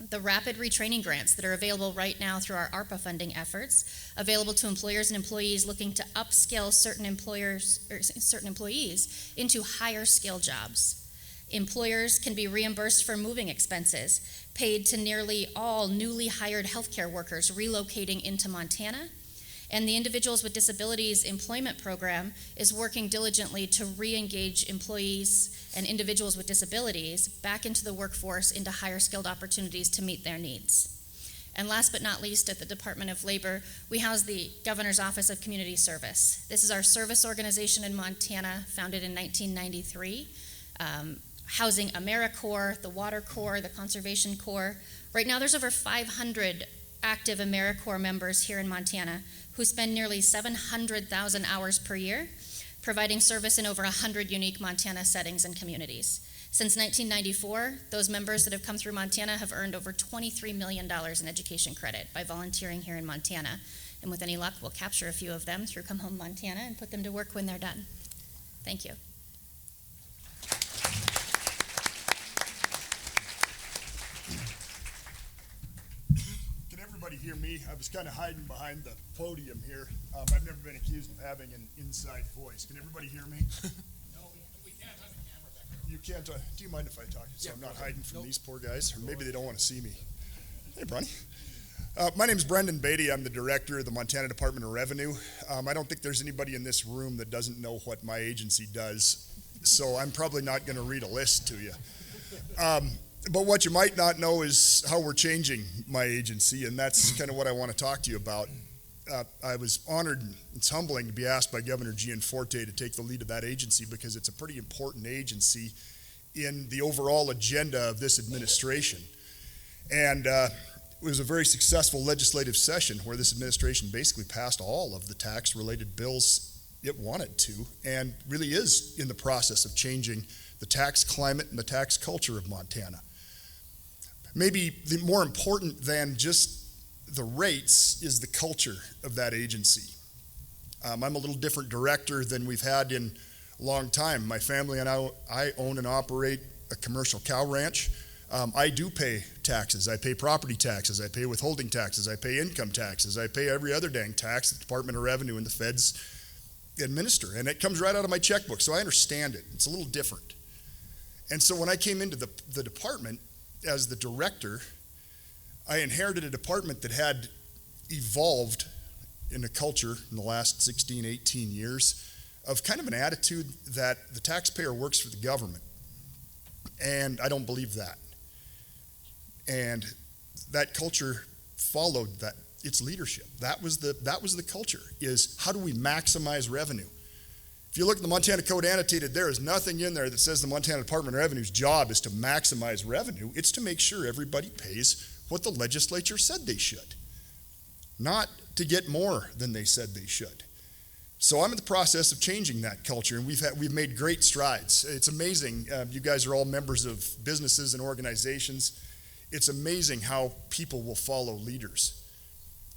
The rapid retraining grants that are available right now through our ARPA funding efforts, available to employers and employees looking to upskill certain employees into higher skill jobs. Employers can be reimbursed for moving expenses, paid to nearly all newly hired healthcare workers relocating into Montana. And the Individuals with Disabilities Employment Program is working diligently to re-engage employees and individuals with disabilities back into the workforce, into higher skilled opportunities to meet their needs. And last but not least, at the Department of Labor, we house the Governor's Office of Community Service. This is our service organization in Montana, founded in 1993, housing AmeriCorps, the Water Corps, the Conservation Corps. Right now there's over 500 active AmeriCorps members here in Montana who spend nearly 700,000 hours per year providing service in over 100 unique Montana settings and communities. Since 1994, those members that have come through Montana have earned over $23 million in education credit by volunteering here in Montana. And with any luck, we'll capture a few of them through Come Home Montana and put them to work when they're done. Thank you. Everybody hear me? I was kind of hiding behind the podium here. I've never been accused of having an inside voice. Can everybody hear me? No, we can't have the camera back there. You can't. Do you mind if I talk? So I'm not hiding from these poor guys, or maybe they don't want to see me. Hey, Bronny. My name is Brendan Beatty. I'm the director of the Montana Department of Revenue. I don't think there's anybody in this room that doesn't know what my agency does, so I'm probably not going to read a list to you. But what you might not know is how we're changing my agency, and that's kind of what I want to talk to you about. I was honored, and it's humbling to be asked by Governor Gianforte to take the lead of that agency because it's a pretty important agency in the overall agenda of this administration. And it was a very successful legislative session where this administration basically passed all of the tax-related bills it wanted to, and really is in the process of changing the tax climate and the tax culture of Montana. Maybe more important than just the rates is the culture of that agency. I'm a little different director than we've had in a long time. My family and I own and operate a commercial cow ranch. I do pay taxes. I pay property taxes. I pay withholding taxes. I pay income taxes. I pay every other dang tax the Department of Revenue and the feds administer. And it comes right out of my checkbook, so I understand it. It's a little different. And so when I came into the department, as the director, I inherited a department that had evolved in a culture in the last 16, 18 years of kind of an attitude that the taxpayer works for the government. And I don't believe that. And that culture followed that, its leadership. That was the culture, is how do we maximize revenue? If you look at the Montana Code Annotated, there is nothing in there that says the Montana Department of Revenue's job is to maximize revenue. It's to make sure everybody pays what the legislature said they should, not to get more than they said they should. So I'm in the process of changing that culture, and we've made great strides. It's amazing. You guys are all members of businesses and organizations. It's amazing how people will follow leaders.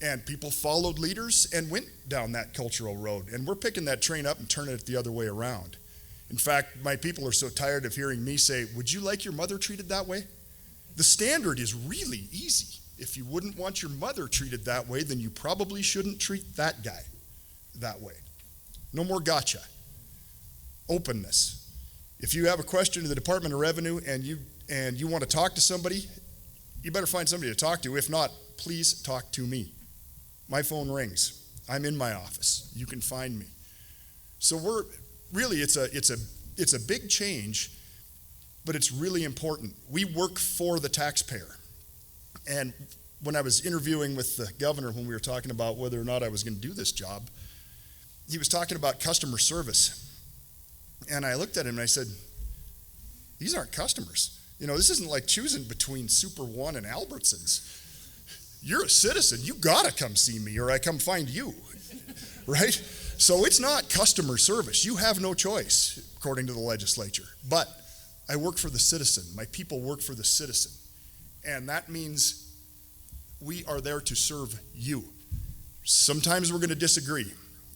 And people followed leaders and went down that cultural road. And we're picking that train up and turning it the other way around. In fact, my people are so tired of hearing me say, would you like your mother treated that way? The standard is really easy. If you wouldn't want your mother treated that way, then you probably shouldn't treat that guy that way. No more gotcha. Openness. If you have a question to the Department of Revenue and you want to talk to somebody, you better find somebody to talk to. If not, please talk to me. My phone rings. I'm in my office. You can find me. So we're really, it's a big change, but it's really important. We work for the taxpayer. And when I was interviewing with the governor, when we were talking about whether or not I was going to do this job, he was talking about customer service. And I looked at him and I said, these aren't customers. This isn't like choosing between Super One and Albertsons. You're a citizen. You got to come see me or I come find you, right? So it's not customer service. You have no choice, according to the legislature. But I work for the citizen. My people work for the citizen. And that means we are there to serve you. Sometimes we're going to disagree.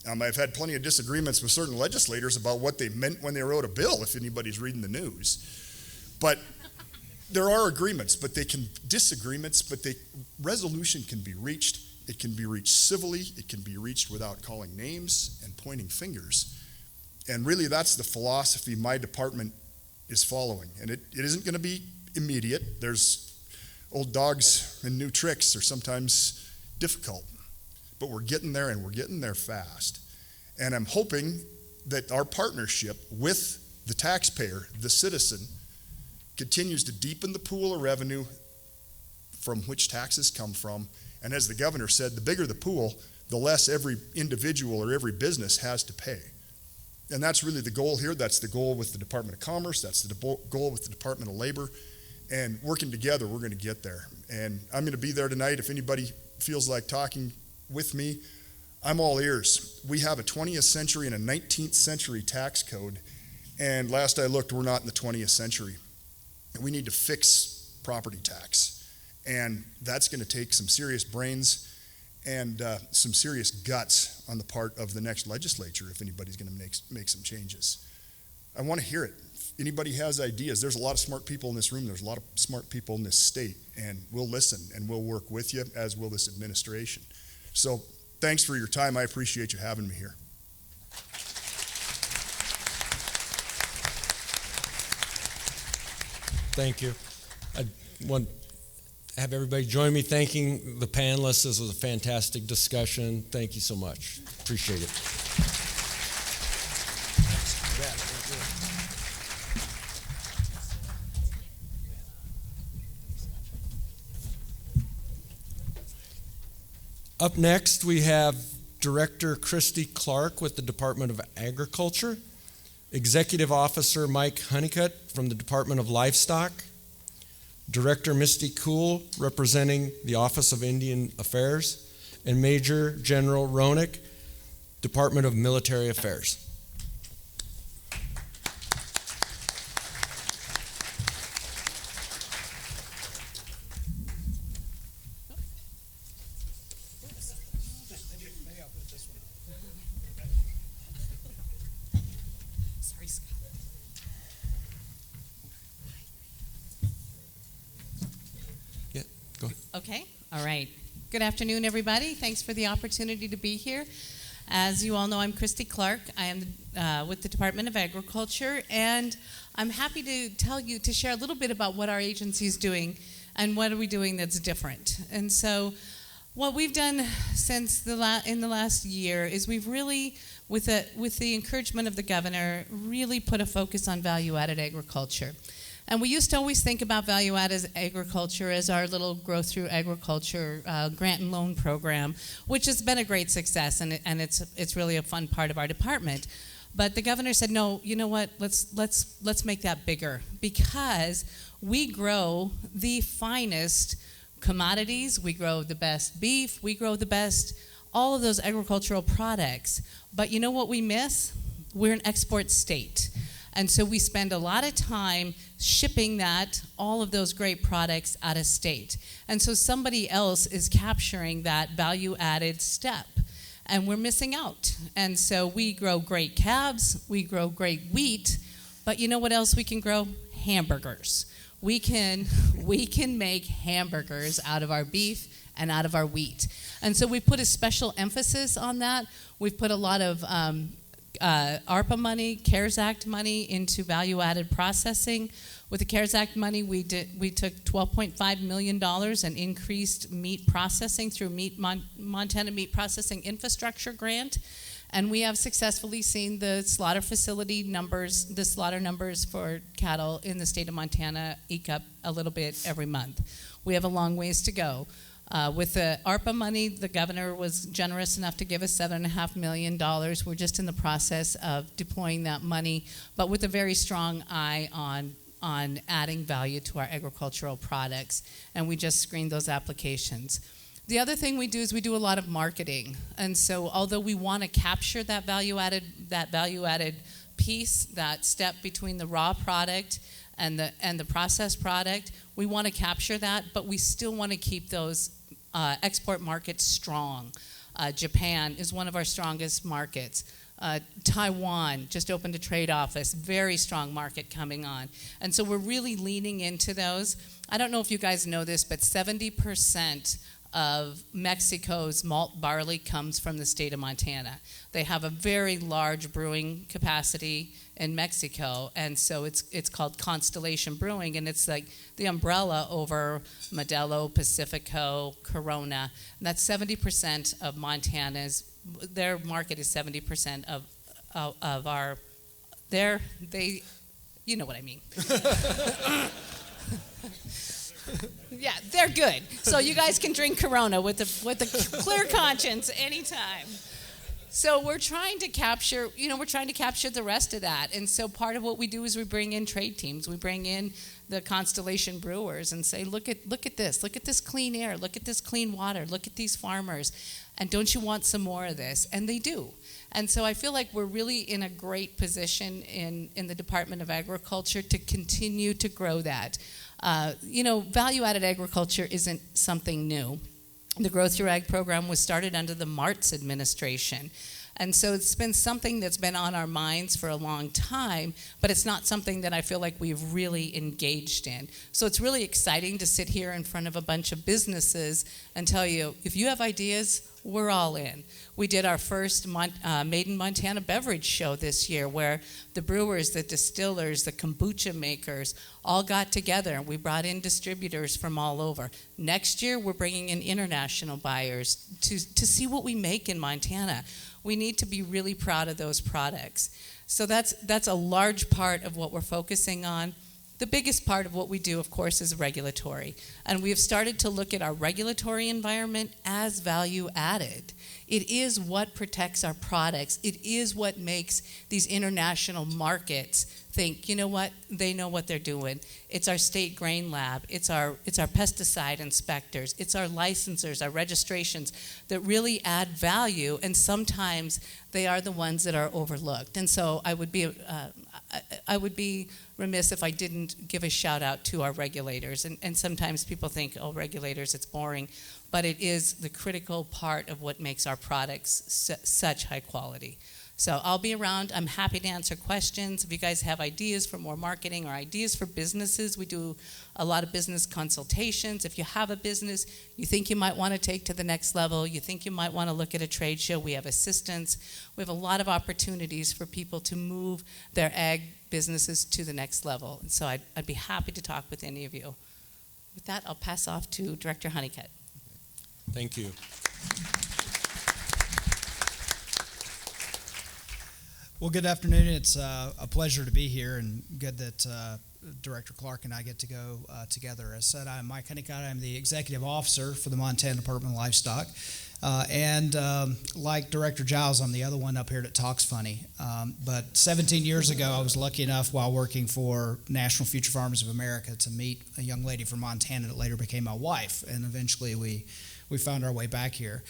I've had plenty of disagreements with certain legislators about what they meant when they wrote a bill, if anybody's reading the news. But there are agreements, but resolution can be reached. It can be reached civilly. It can be reached without calling names and pointing fingers. And really, that's the philosophy my department is following. And it isn't going to be immediate. There's old dogs and new tricks are sometimes difficult. But we're getting there, and we're getting there fast. And I'm hoping that our partnership with the taxpayer, the citizen, continues to deepen the pool of revenue from which taxes come from. And as the governor said, the bigger the pool, the less every individual or every business has to pay. And that's really the goal here. That's the goal with the Department of Commerce. That's the goal with the Department of Labor. And working together, we're going to get there. And I'm going to be there tonight. If anybody feels like talking with me, I'm all ears. We have a 20th century and a 19th century tax code. And last I looked, we're not in the 20th century. We need to fix property tax. And that's going to take some serious brains and some serious guts on the part of the next legislature if anybody's going to make some changes. I want to hear it. If anybody has ideas, there's a lot of smart people in this room. There's a lot of smart people in this state. And we'll listen and we'll work with you, as will this administration. So thanks for your time. I appreciate you having me here. Thank you. I want to have everybody join me thanking the panelists. This was a fantastic discussion. Thank you so much. Appreciate it. Up next, we have Director Christy Clark with the Department of Agriculture, Executive Officer Mike Honeycutt from the Department of Livestock, Director Misty Cole representing the Office of Indian Affairs, and Major General Ronick, Department of Military Affairs. Okay, all right. Good afternoon, everybody. Thanks for the opportunity to be here. As you all know, I'm Christy Clark. I am with the Department of Agriculture, and I'm happy to share a little bit about what our agency is doing and what are we doing that's different. And so what we've done since in the last year is we've really, with the encouragement of the governor, really put a focus on value-added agriculture. And we used to always think about value-added agriculture as our little growth through agriculture grant and loan program, which has been a great success, and it's really a fun part of our department. But the governor said, no, you know what? Let's make that bigger, because we grow the finest commodities, we grow the best beef, we grow the best all of those agricultural products. But you know what we miss? We're an export state. And so we spend a lot of time shipping all of those great products out of state. And so somebody else is capturing that value-added step, and we're missing out. And so we grow great calves, we grow great wheat, but you know what else we can grow? Hamburgers. We can make hamburgers out of our beef and out of our wheat. And so we put a special emphasis on that. We've put a lot of ARPA money, CARES Act money into value-added processing. With the CARES Act money, we took $12.5 million and increased meat processing through Montana Meat Processing Infrastructure Grant. And we have successfully seen the slaughter facility numbers, the slaughter numbers for cattle in the state of Montana eke up a little bit every month. We have a long ways to go. With the ARPA money, the governor was generous enough to give us $7.5 million. We're just in the process of deploying that money, but with a very strong eye on adding value to our agricultural products, and we just screened those applications. The other thing we do is we do a lot of marketing. And so although we want to capture that value-added piece, that step between the raw product and the processed product, we want to capture that, but we still want to keep those export markets strong. Japan is one of our strongest markets. Taiwan just opened a trade office, very strong market coming on. And so we're really leaning into those. I don't know if you guys know this, but 70% of Mexico's malt barley comes from the state of Montana. They have a very large brewing capacity in Mexico, and so it's called Constellation Brewing, and it's like the umbrella over Modelo, Pacifico, Corona. And that's 70% of Montana's. Their market is 70% of our. You know what I mean. Yeah, they're good. So you guys can drink Corona with a clear conscience anytime. So we're trying to capture the rest of that. And so part of what we do is we bring in trade teams. We bring in the Constellation brewers and say, look at this clean air, look at this clean water, look at these farmers. And don't you want some more of this? And they do. And so I feel like we're really in a great position in the Department of Agriculture to continue to grow that. Value-added agriculture isn't something new. The Growth Through Ag program was started under the Martz administration. And so it's been something that's been on our minds for a long time, but it's not something that I feel like we've really engaged in. So it's really exciting to sit here in front of a bunch of businesses and tell you, if you have ideas, we're all in. We did our first Made in Montana beverage show this year where the brewers, the distillers, the kombucha makers all got together. We brought in distributors from all over. Next year, we're bringing in international buyers to see what we make in Montana. We need to be really proud of those products. So that's a large part of what we're focusing on. The biggest part of what we do, of course, is regulatory. And we have started to look at our regulatory environment as value added. It is what protects our products. It is what makes these international markets think, you know what, they know what they're doing. It's our state grain lab. It's our pesticide inspectors. It's our licensors, our registrations that really add value, and sometimes they are the ones that are overlooked. And so I would be remiss if I didn't give a shout out to our regulators. And sometimes people think, oh, regulators, it's boring. But it is the critical part of what makes our products such high quality. So I'll be around. I'm happy to answer questions. If you guys have ideas for more marketing or ideas for businesses, we do a lot of business consultations. If you have a business you think you might want to take to the next level, you think you might want to look at a trade show, we have assistance. We have a lot of opportunities for people to move their ag businesses to the next level. And so I'd be happy to talk with any of you. With that, I'll pass off to Director Honeycutt. Thank you. Well, good afternoon. It's a pleasure to be here, and good that Director Clark and I get to go together. As said, I'm Mike Honeycutt. I'm the Executive Officer for the Montana Department of Livestock. And like Director Giles, I'm the other one up here that talks funny. But 17 years ago, I was lucky enough while working for National Future Farmers of America to meet a young lady from Montana that later became my wife, and eventually we found our way back here.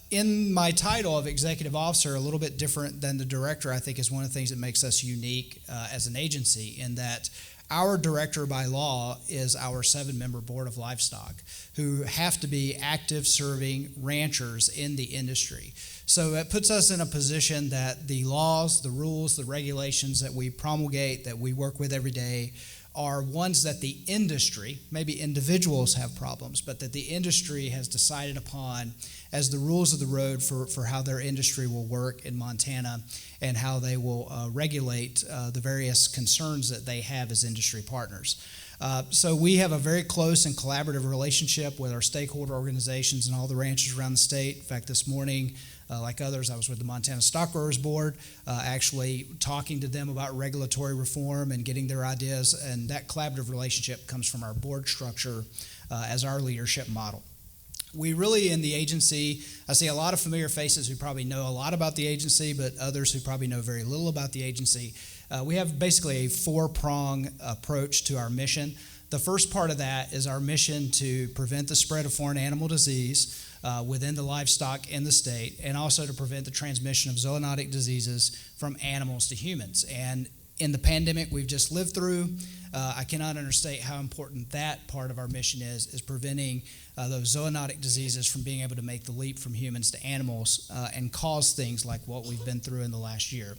In my title of Executive Officer, a little bit different than the Director, I think is one of the things that makes us unique as an agency, in that our Director by law is our 7-member Board of Livestock, who have to be active serving ranchers in the industry. So it puts us in a position that the laws, the rules, the regulations that we promulgate, that we work with every day, are ones that the industry, maybe individuals have problems, but that the industry has decided upon as the rules of the road for how their industry will work in Montana and how they will regulate the various concerns that they have as industry partners. So we have a very close and collaborative relationship with our stakeholder organizations and all the ranchers around the state. In fact, this morning, like others, I was with the Montana Stock Growers Board, actually talking to them about regulatory reform and getting their ideas, and that collaborative relationship comes from our board structure as our leadership model. We really, in the agency, I see a lot of familiar faces who probably know a lot about the agency, but others who probably know very little about the agency. We have basically a 4-prong approach to our mission. The first part of that is our mission to prevent the spread of foreign animal disease within the livestock in the state, and also to prevent the transmission of zoonotic diseases from animals to humans. And in the pandemic we've just lived through, I cannot understate how important that part of our mission is preventing those zoonotic diseases from being able to make the leap from humans to animals and cause things like what we've been through in the last year.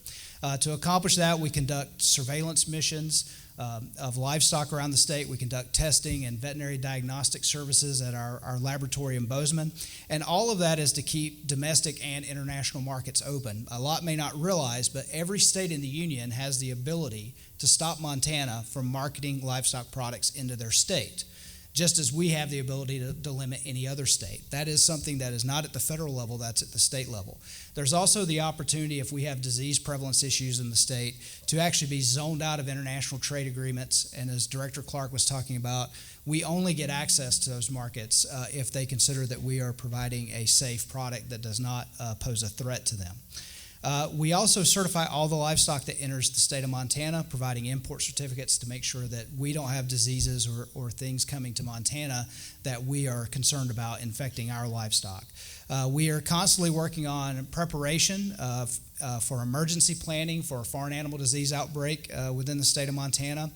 To accomplish that, we conduct surveillance missions of livestock around the state. We conduct testing and veterinary diagnostic services at our laboratory in Bozeman. And all of that is to keep domestic and international markets open. A lot may not realize, but every state in the union has the ability to stop Montana from marketing livestock products into their state, just as we have the ability to limit any other state. That is something that is not at the federal level, that's at the state level. There's also the opportunity, if we have disease prevalence issues in the state, to actually be zoned out of international trade agreements. And as Director Clark was talking about, we only get access to those markets if they consider that we are providing a safe product that does not pose a threat to them. We also certify all the livestock that enters the state of Montana, providing import certificates to make sure that we don't have diseases or things coming to Montana that we are concerned about infecting our livestock. We are constantly working on preparation for emergency planning for a foreign animal disease outbreak within the state of Montana.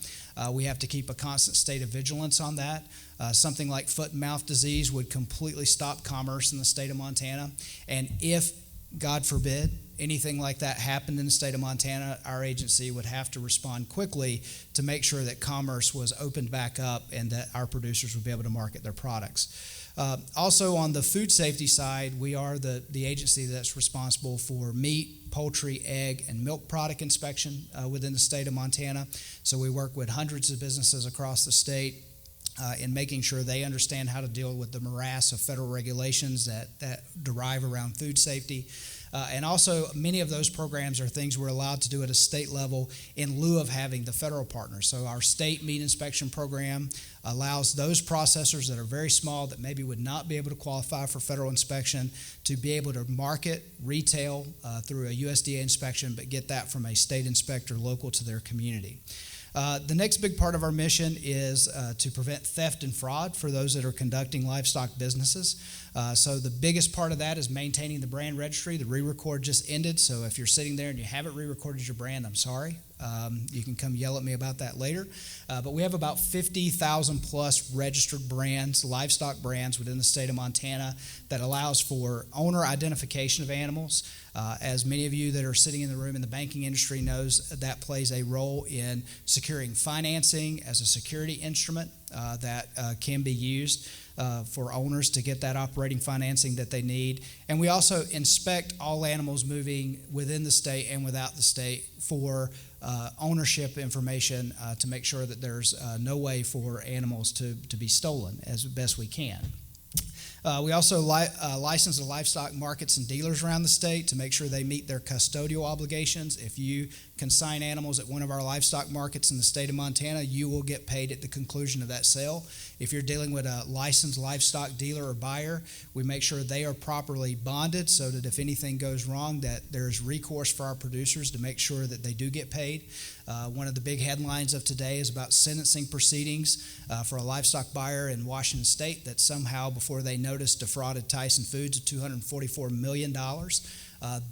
We have to keep a constant state of vigilance on that. Something like foot and mouth disease would completely stop commerce in the state of Montana. And if, God forbid, anything like that happened in the state of Montana, our agency would have to respond quickly to make sure that commerce was opened back up and that our producers would be able to market their products. Also on the food safety side, we are the agency that's responsible for meat, poultry, egg, and milk product inspection within the state of Montana. So we work with hundreds of businesses across the state in making sure they understand how to deal with the morass of federal regulations that derive around food safety. And also, many of those programs are things we're allowed to do at a state level in lieu of having the federal partners. So our state meat inspection program allows those processors that are very small that maybe would not be able to qualify for federal inspection to be able to market, retail through a USDA inspection, but get that from a state inspector local to their community. The next big part of our mission is to prevent theft and fraud for those that are conducting livestock businesses. So the biggest part of that is maintaining the brand registry. The re-record just ended, so if you're sitting there and you haven't re-recorded your brand, I'm sorry. You can come yell at me about that later. But we have about 50,000 plus registered brands, livestock brands within the state of Montana that allows for owner identification of animals. As many of you that are sitting in the room in the banking industry knows, that plays a role in securing financing as a security instrument that can be used for owners to get that operating financing that they need. And we also inspect all animals moving within the state and without the state for ownership information to make sure that there's no way for animals to be stolen as best we can. We also license the livestock markets and dealers around the state to make sure they meet their custodial obligations. If you consign animals at one of our livestock markets in the state of Montana, you will get paid at the conclusion of that sale. If you're dealing with a licensed livestock dealer or buyer, we make sure they are properly bonded so that if anything goes wrong, that there's recourse for our producers to make sure that they do get paid. One of the big headlines of today is about sentencing proceedings for a livestock buyer in Washington State that somehow, before they noticed, defrauded Tyson Foods of $244 million.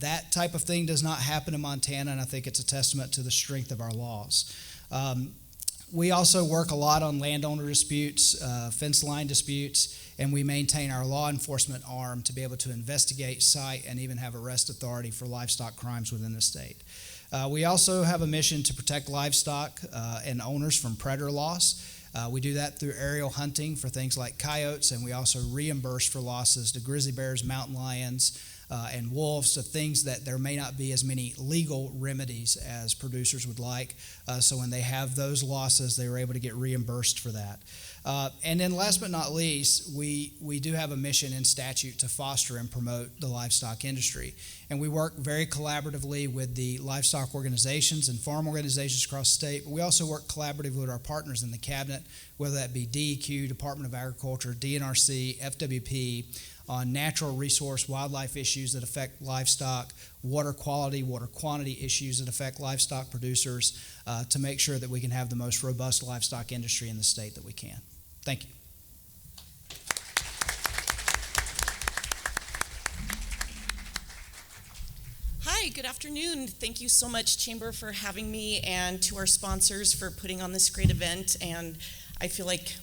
That type of thing does not happen in Montana, and I think it's a testament to the strength of our laws. We also work a lot on landowner disputes, fence line disputes, and we maintain our law enforcement arm to be able to investigate, cite, and even have arrest authority for livestock crimes within the state. We also have a mission to protect livestock and owners from predator loss. We do that through aerial hunting for things like coyotes, and we also reimburse for losses to grizzly bears, mountain lions, and wolves, so things that there may not be as many legal remedies as producers would like. So when they have those losses, they were able to get reimbursed for that. And then last but not least, we do have a mission in statute to foster and promote the livestock industry. And we work very collaboratively with the livestock organizations and farm organizations across the state, but we also work collaboratively with our partners in the cabinet, whether that be DEQ, Department of Agriculture, DNRC, FWP, on natural resource wildlife issues that affect livestock, water quality, water quantity issues that affect livestock producers, to make sure that we can have the most robust livestock industry in the state that we can. Thank you. Hi, good afternoon. Thank you so much, Chamber, for having me, and to our sponsors for putting on this great event. And I feel like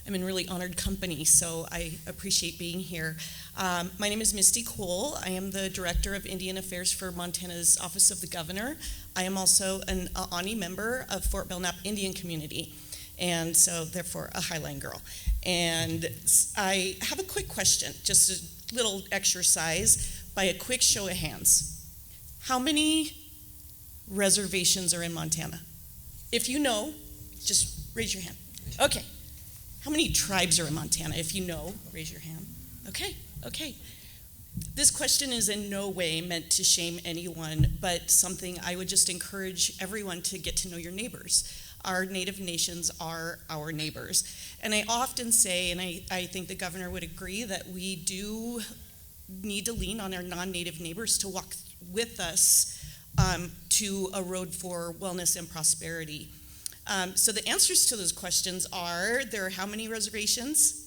I'm in really honored company, so I appreciate being here. My name is Misty Cole. I am the Director of Indian Affairs for Montana's Office of the Governor. I am also an Ani member of Fort Belknap Indian Community, and so therefore a Highline girl. And I have a quick question, just a little exercise by a quick show of hands. How many reservations are in Montana? If you know, just raise your hand. Okay. How many tribes are in Montana? If you know, raise your hand. Okay. This question is in no way meant to shame anyone, but something I would just encourage everyone to get to know your neighbors. Our native nations are our neighbors. And I often say, and I think the governor would agree, that we do need to lean on our non-native neighbors to walk with us to a road for wellness and prosperity. So the answers to those questions are, there are how many reservations?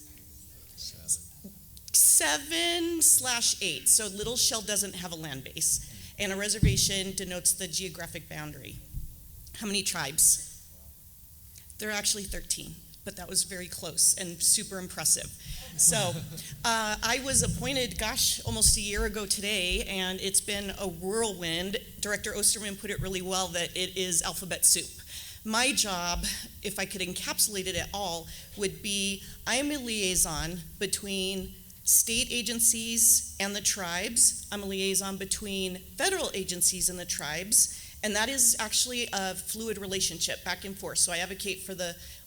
7/8. So Little Shell doesn't have a land base. And a reservation denotes the geographic boundary. How many tribes? There are actually 13, but that was very close and super impressive. So I was appointed, almost a year ago today, and it's been a whirlwind. Director Osterman put it really well, that it is alphabet soup. My job, if I could encapsulate it at all, would be I am a liaison between state agencies and the tribes. I'm a liaison between federal agencies and the tribes, and that is actually a fluid relationship back and forth. So I advocate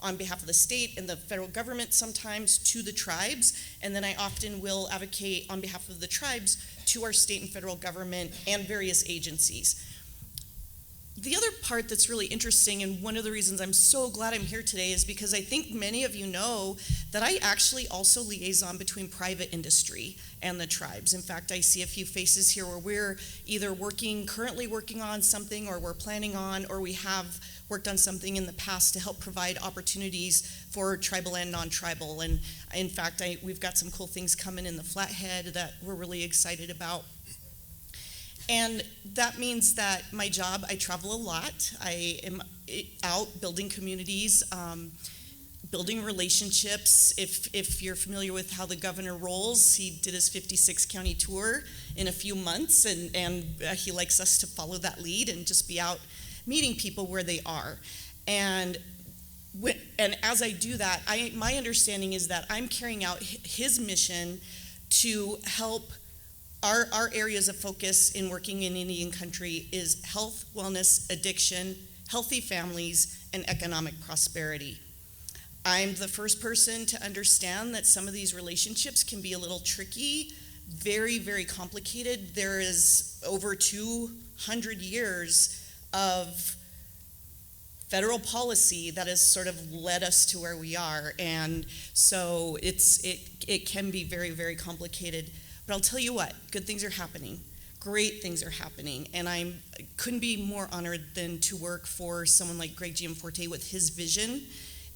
on behalf of the state and the federal government sometimes to the tribes, and then I often will advocate on behalf of the tribes to our state and federal government and various agencies. The other part that's really interesting, and one of the reasons I'm so glad I'm here today, is because I think many of you know that I actually also liaison between private industry and the tribes. In fact, I see a few faces here where we're either currently working on something, or we're planning on, or we have worked on something in the past to help provide opportunities for tribal and non-tribal. And in fact, we've got some cool things coming in the Flathead that we're really excited about. And that means that my job, I travel a lot. I am out building communities, building relationships. If you're familiar with how the governor rolls, he did his 56 county tour in a few months, and he likes us to follow that lead and just be out meeting people where they are. And as I do that, my understanding is that I'm carrying out his mission to help. Our areas of focus in working in Indian country is health, wellness, addiction, healthy families, and economic prosperity. I'm the first person to understand that some of these relationships can be a little tricky, very, very complicated. There is over 200 years of federal policy that has sort of led us to where we are, and so it can be very, very complicated. But I'll tell you what, good things are happening. Great things are happening. And I couldn't be more honored than to work for someone like Greg Gianforte with his vision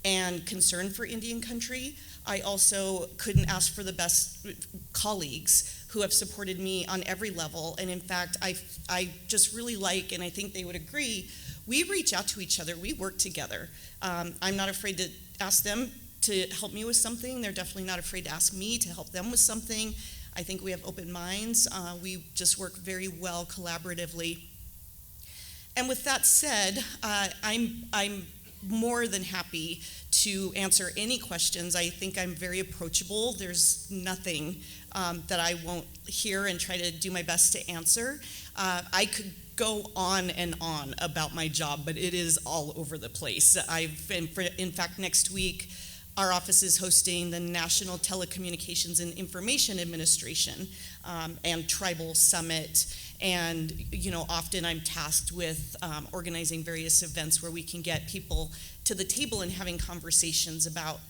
and concern for Indian country. I also couldn't ask for the best colleagues who have supported me on every level. And in fact, I just really like, and I think they would agree, we reach out to each other, we work together. I'm not afraid to ask them to help me with something. They're definitely not afraid to ask me to help them with something. I think we have open minds. We just work very well collaboratively. And with that said, I'm more than happy to answer any questions. I think I'm very approachable. There's nothing that I won't hear and try to do my best to answer. I could go on and on about my job, but it is all over the place. In fact, next week, our office is hosting the National Telecommunications and Information Administration and Tribal Summit. And, often I'm tasked with organizing various events where we can get people to the table and having conversations about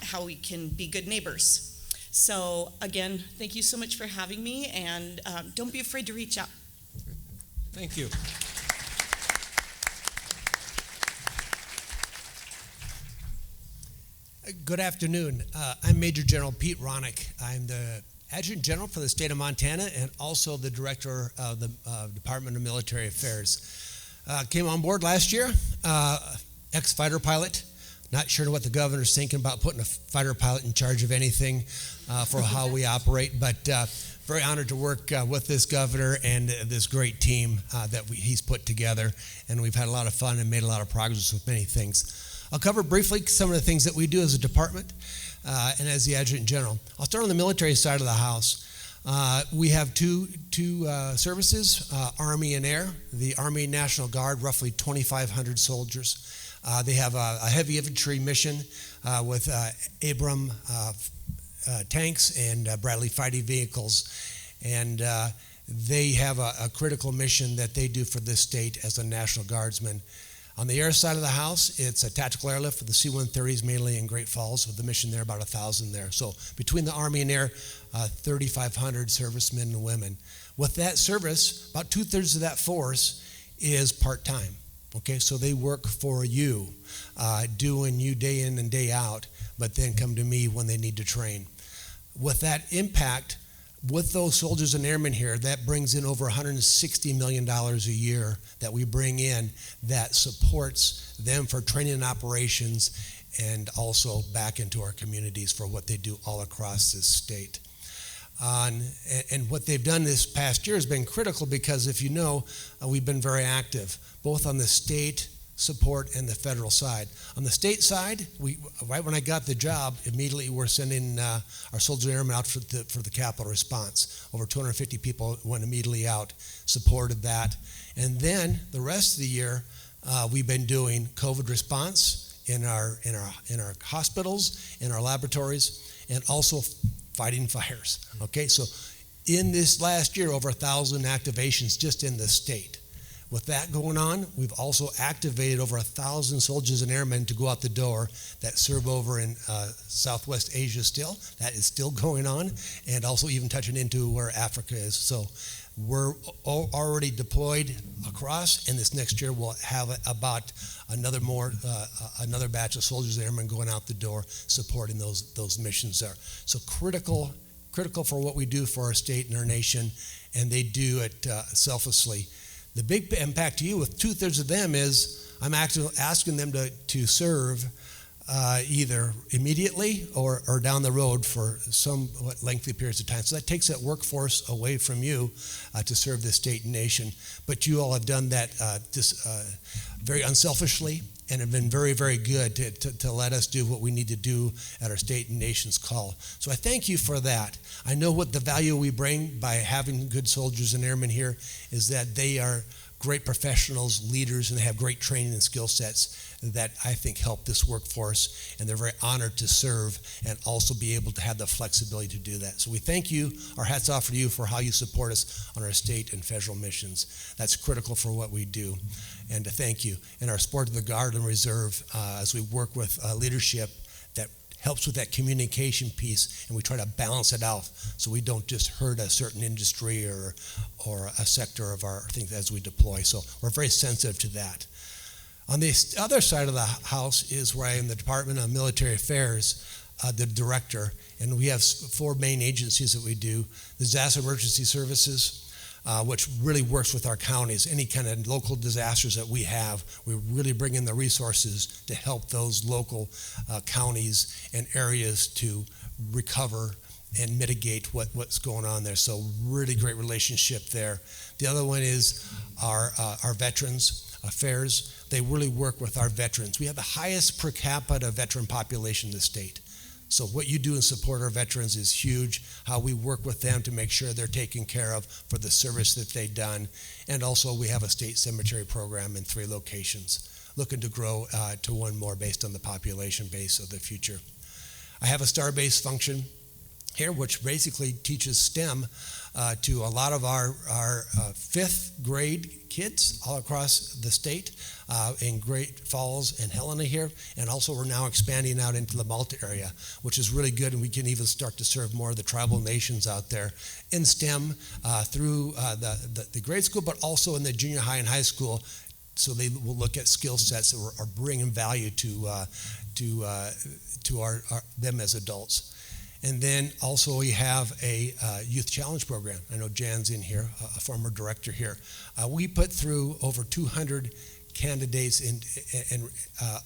how we can be good neighbors. So again, thank you so much for having me, and don't be afraid to reach out. Thank you. Good afternoon. I'm Major General Pete Ronick. I'm the Adjutant General for the state of Montana and also the Director of the Department of Military Affairs. Came on board last year, ex-fighter pilot. Not sure what the governor's thinking about putting a fighter pilot in charge of anything for how we operate, but very honored to work with this governor and this great team that he's put together, and we've had a lot of fun and made a lot of progress with many things. I'll cover briefly some of the things that we do as a department and as the Adjutant General. I'll start on the military side of the house. We have two services, Army and Air. The Army National Guard, roughly 2,500 soldiers. They have a heavy infantry mission with Abram tanks and Bradley fighting vehicles. And they have a critical mission that they do for this state as a National Guardsman. On the air side of the house, it's a tactical airlift for the C-130s, mainly in Great Falls, with the mission there, about 1,000 there. So between the Army and Air, 3,500 servicemen and women. With that service, about 2/3 of that force is part-time. Okay, so they work for you, doing you day in and day out, but then come to me when they need to train. With that impact, with those soldiers and airmen here, that brings in over $160 million a year that we bring in that supports them for training and operations and also back into our communities for what they do all across this state. And what they've done this past year has been critical because, if you know, we've been very active, both on the state support and the federal side. On the state side, right when I got the job, immediately we're sending our soldiers and airmen out for the capital response. Over 250 people went immediately out, supported that. And then the rest of the year, we've been doing COVID response in our hospitals, in our laboratories, and also fighting fires. Okay, so in this last year, over 1,000 activations just in the state. With that going on, we've also activated over 1,000 soldiers and airmen to go out the door that serve over in Southwest Asia still. That is still going on, and also even touching into where Africa is. So we're already deployed across, and this next year we'll have about another batch of soldiers and airmen going out the door supporting those missions there. So critical for what we do for our state and our nation, and they do it selflessly. The big impact to you with 2/3 of them is I'm actually asking them to serve either immediately or down the road for somewhat lengthy periods of time. So that takes that workforce away from you to serve the state and nation. But you all have done that very unselfishly and have been very, very good to let us do what we need to do at our state and nation's call. So I thank you for that. I know what the value we bring by having good soldiers and airmen here is that they are great professionals, leaders, and they have great training and skill sets that I think help this workforce, and they're very honored to serve and also be able to have the flexibility to do that. So we thank you, our hats off to you for how you support us on our state and federal missions. That's critical for what we do, and to thank you. And our support of the Guard and Reserve as we work with leadership that helps with that communication piece, and we try to balance it out so we don't just hurt a certain industry or a sector of our things as we deploy. So we're very sensitive to that. On the other side of the house is where I am the Department of Military Affairs, the director, and we have 4 main agencies that we do. The Disaster Emergency Services, which really works with our counties. Any kind of local disasters that we have, we really bring in the resources to help those local counties and areas to recover and mitigate what's going on there. So really great relationship there. The other one is our Veterans Affairs. They really work with our veterans. We have the highest per capita veteran population in the state. So what you do in support our veterans is huge, how we work with them to make sure they're taken care of for the service that they've done. And also we have a state cemetery program in 3 locations, looking to grow to 1 more based on the population base of the future. I have a star-based function here, which basically teaches STEM to a lot of our fifth grade kids all across the state in Great Falls and Helena here. And also we're now expanding out into the Malta area, which is really good, and we can even start to serve more of the tribal nations out there in STEM through the grade school, but also in the junior high and high school. So they will look at skill sets that are bringing value to them as adults. And then also we have a youth challenge program. I know Jan's in here, a former director here. We put through over 200 candidates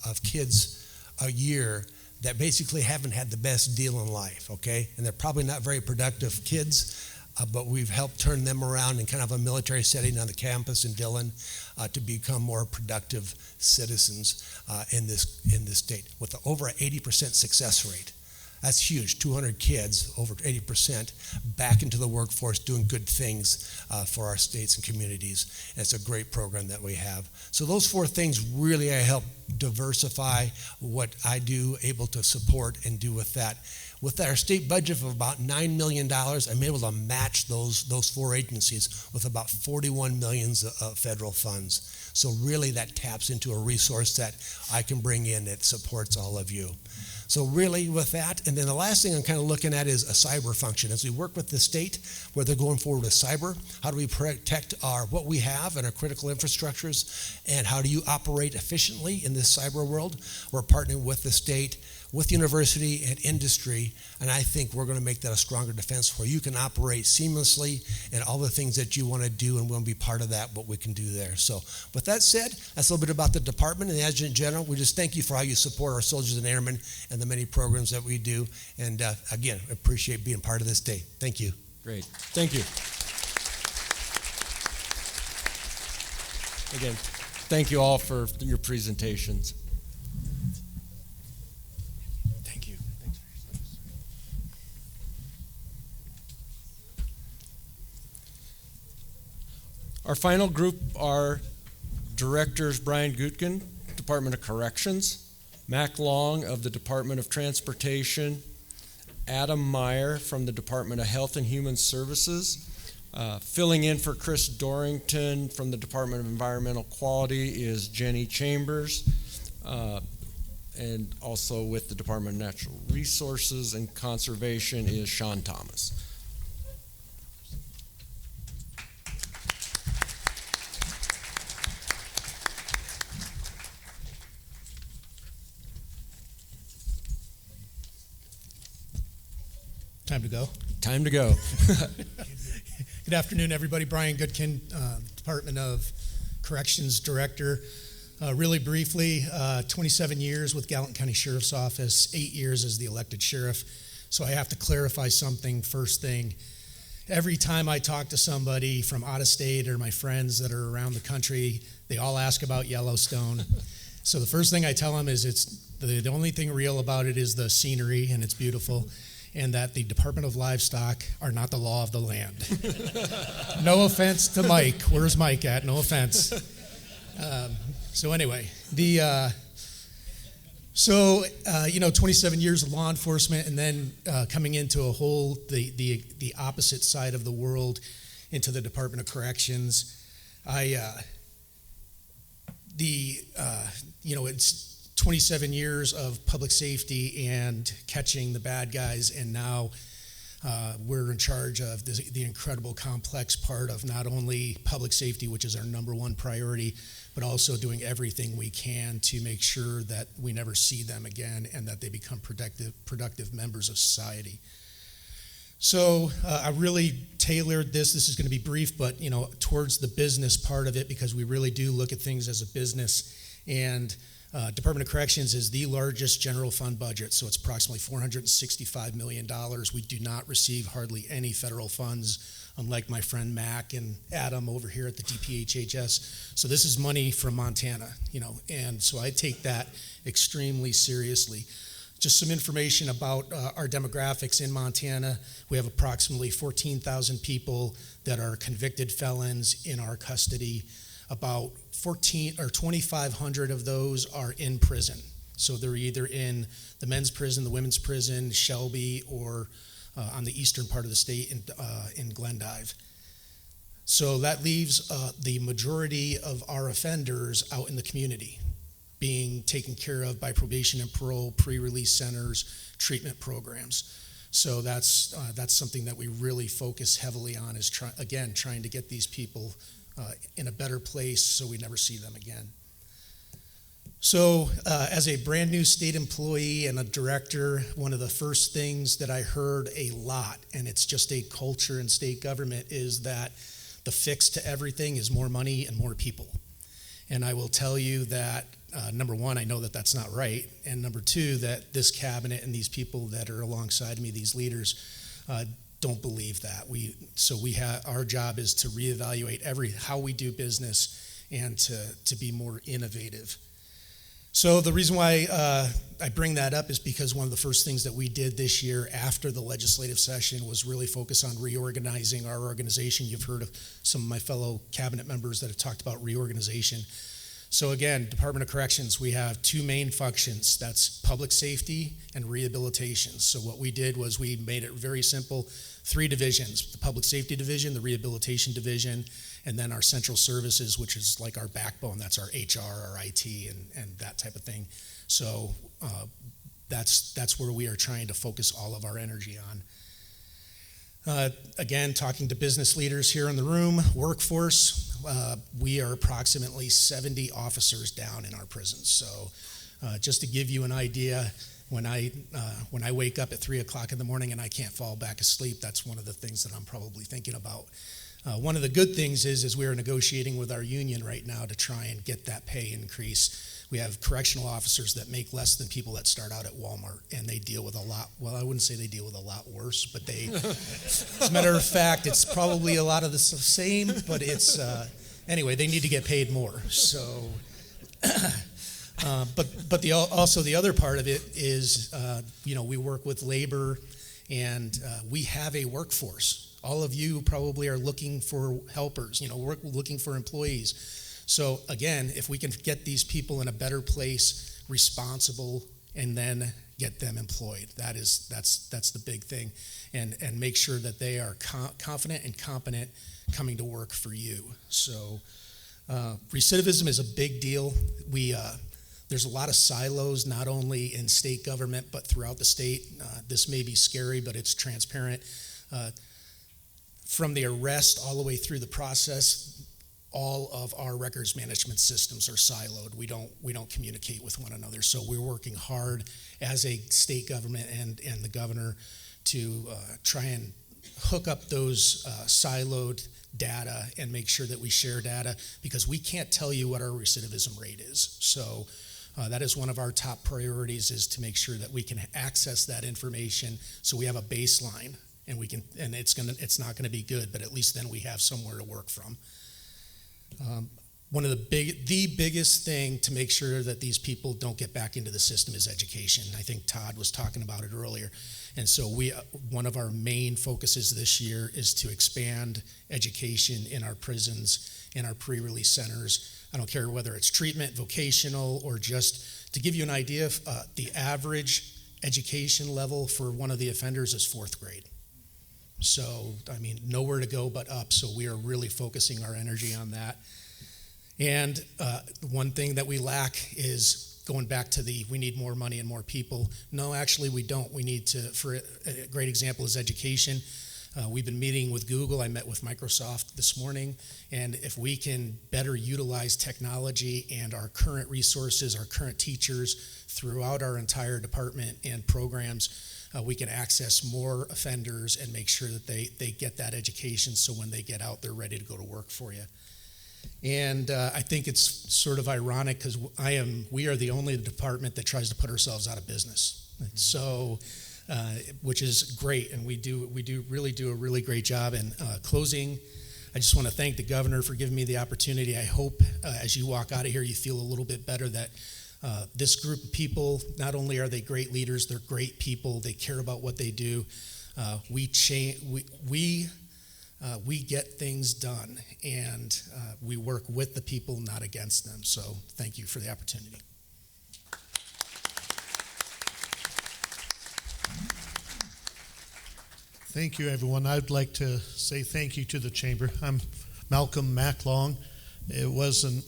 of kids a year that basically haven't had the best deal in life, okay? And they're probably not very productive kids, but we've helped turn them around in kind of a military setting on the campus in Dillon to become more productive citizens in this state with over an 80% success rate. That's huge. 200 kids, over 80%, back into the workforce doing good things for our states and communities. And it's a great program that we have. So those four things really help diversify what I do, able to support and do with that. With our state budget of about $9 million, I'm able to match those four agencies with about $41 million of federal funds. So really that taps into a resource that I can bring in that supports all of you. So really with that, and then the last thing I'm kind of looking at is a cyber function. As we work with the state, where they're going forward with cyber, how do we protect what we have and our critical infrastructures, and how do you operate efficiently in this cyber world? We're partnering with the state, with university and industry, and I think we're going to make that a stronger defense where you can operate seamlessly and all the things that you want to do, and we'll be part of that, what we can do there. So with that said, that's a little bit about the department and the Adjutant General. We just thank you for how you support our soldiers and airmen and the many programs that we do, and again, appreciate being part of this day. Thank you. Great. Thank you. Again, thank you all for your presentations. Our final group are Directors Brian Gutkin, Department of Corrections, Mac Long of the Department of Transportation, Adam Meyer from the Department of Health and Human Services, filling in for Chris Dorrington from the Department of Environmental Quality is Jenny Chambers, and also with the Department of Natural Resources and Conservation is Sean Thomas. Time to go? Time to go. Good afternoon, everybody. Brian Goodkin, Department of Corrections Director. Really briefly, 27 years with Gallatin County Sheriff's Office, 8 years as the elected sheriff. So I have to clarify something first thing. Every time I talk to somebody from out of state or my friends that are around the country, they all ask about Yellowstone. So the first thing I tell them is it's the only thing real about it is the scenery, and it's beautiful, and that the Department of Livestock are not the law of the land. No offense to Mike. Where's Mike at? No offense. So anyway, 27 years of law enforcement, and then coming into a whole, the opposite side of the world, into the Department of Corrections. It's 27 years of public safety and catching the bad guys, and now we're in charge of the incredible complex part of not only public safety, which is our number one priority, but also doing everything we can to make sure that we never see them again and that they become productive members of society. So I really tailored this. This is going to be brief, but towards the business part of it, because we really do look at things as a business. And Department of Corrections is the largest general fund budget, so it's approximately $465 million. We do not receive hardly any federal funds, unlike my friend Mac and Adam over here at the DPHHS. So this is money from Montana, and so I take that extremely seriously. Just some information about our demographics in Montana. We have approximately 14,000 people that are convicted felons in our custody. About 2,500 of those are in prison. So they're either in the men's prison, the women's prison, Shelby, or on the eastern part of the state in Glendive. So that leaves the majority of our offenders out in the community, being taken care of by probation and parole, pre-release centers, treatment programs. So that's something that we really focus heavily on, is trying to get these people in a better place so we never see them again. So as a brand new state employee and a director, one of the first things that I heard a lot, and it's just a culture in state government, is that the fix to everything is more money and more people. And I will tell you that, number one, I know that that's not right. And number two, that this cabinet and these people that are alongside me, these leaders, don't believe that. Our job is to reevaluate how we do business and to be more innovative. So the reason why I bring that up is because one of the first things that we did this year after the legislative session was really focus on reorganizing our organization. You've heard of some of my fellow cabinet members that have talked about reorganization. So again, Department of Corrections, we have two main functions. That's public safety and rehabilitation. So what we did was we made it very simple, 3 divisions: the public safety division, the rehabilitation division, and then our central services, which is like our backbone. That's our HR, our IT, and that type of thing. So that's where we are trying to focus all of our energy on. Again, talking to business leaders here in the room, workforce, we are approximately 70 officers down in our prisons. So just to give you an idea, when I wake up at 3 o'clock in the morning and I can't fall back asleep, that's one of the things that I'm probably thinking about. One of the good things is we are negotiating with our union right now to try and get that pay increase. We have correctional officers that make less than people that start out at Walmart, and they deal with a lot, well, I wouldn't say they deal with a lot worse, but as a matter of fact, it's probably a lot of the same, but it's, anyway, they need to get paid more. So, but also the other part of it is, we work with labor, and we have a workforce. All of you probably are looking for helpers, we're looking for employees. So again, if we can get these people in a better place, responsible, and then get them employed, that's the big thing, and make sure that they are confident and competent coming to work for you. So recidivism is a big deal. There's a lot of silos, not only in state government, but throughout the state. This may be scary, but it's transparent. From the arrest all the way through the process, all of our records management systems are siloed. We don't communicate with one another. So we're working hard as a state government and the governor to try and hook up those siloed data and make sure that we share data, because we can't tell you what our recidivism rate is. So that is one of our top priorities, is to make sure that we can access that information so we have a baseline, and it's not gonna be good, but at least then we have somewhere to work from. One of the biggest thing to make sure that these people don't get back into the system is education. I think Todd was talking about it earlier. And so one of our main focuses this year is to expand education in our prisons, in our pre-release centers. I don't care whether it's treatment, vocational, or just to give you an idea, the average education level for one of the offenders is 4th grade. So, nowhere to go but up. So we are really focusing our energy on that. And one thing that we lack is going back to we need more money and more people. No, actually we don't. We need to, for a great example is education. We've been meeting with Google. I met with Microsoft this morning. And if we can better utilize technology and our current resources, our current teachers throughout our entire department and programs, we can access more offenders and make sure that they get that education, so when they get out, they're ready to go to work for you. And I think it's sort of ironic because we are the only department that tries to put ourselves out of business. So, which is great, and we really do a really great job. And closing, I just want to thank the governor for giving me the opportunity. I hope as you walk out of here, you feel a little bit better that this group of people, not only are they great leaders, they're great people. They care about what they do. We get things done, and we work with the people, not against them. So thank you for the opportunity. Thank you, everyone. I'd like to say thank you to the Chamber. I'm Malcolm Maclong. It wasn't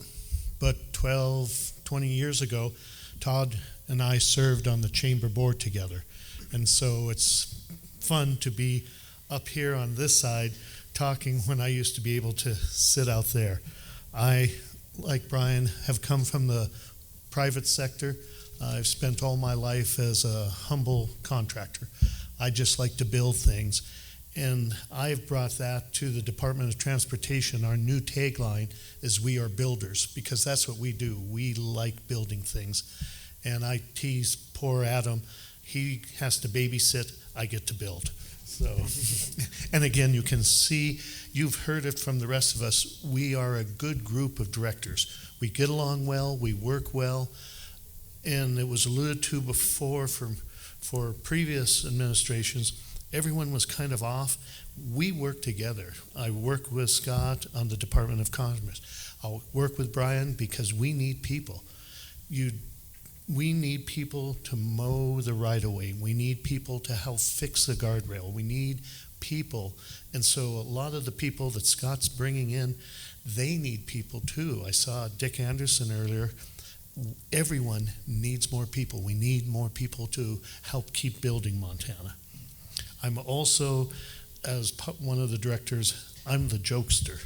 but 12, 20 years ago, Todd and I served on the Chamber board together. And so it's fun to be up here on this side talking when I used to be able to sit out there. I, like Brian, have come from the private sector. I've spent all my life as a humble contractor. I just like to build things. And I've brought that to the Department of Transportation. Our new tagline is "We are builders," because that's what we do. We like building things. And I tease poor Adam. He has to babysit. I get to build. So, and again, you can see, you've heard it from the rest of us, we are a good group of directors. We get along well, we work well, and it was alluded to before for previous administrations, everyone was kind of off. We work together. I work with Scott on the Department of Commerce. I'll work with Brian because we need people. We need people to mow the right-of-way. We need people to help fix the guardrail. We need people. And so a lot of the people that Scott's bringing in, they need people too. I saw Dick Anderson earlier. Everyone needs more people. We need more people to help keep building Montana. I'm also, as one of the directors, I'm the jokester.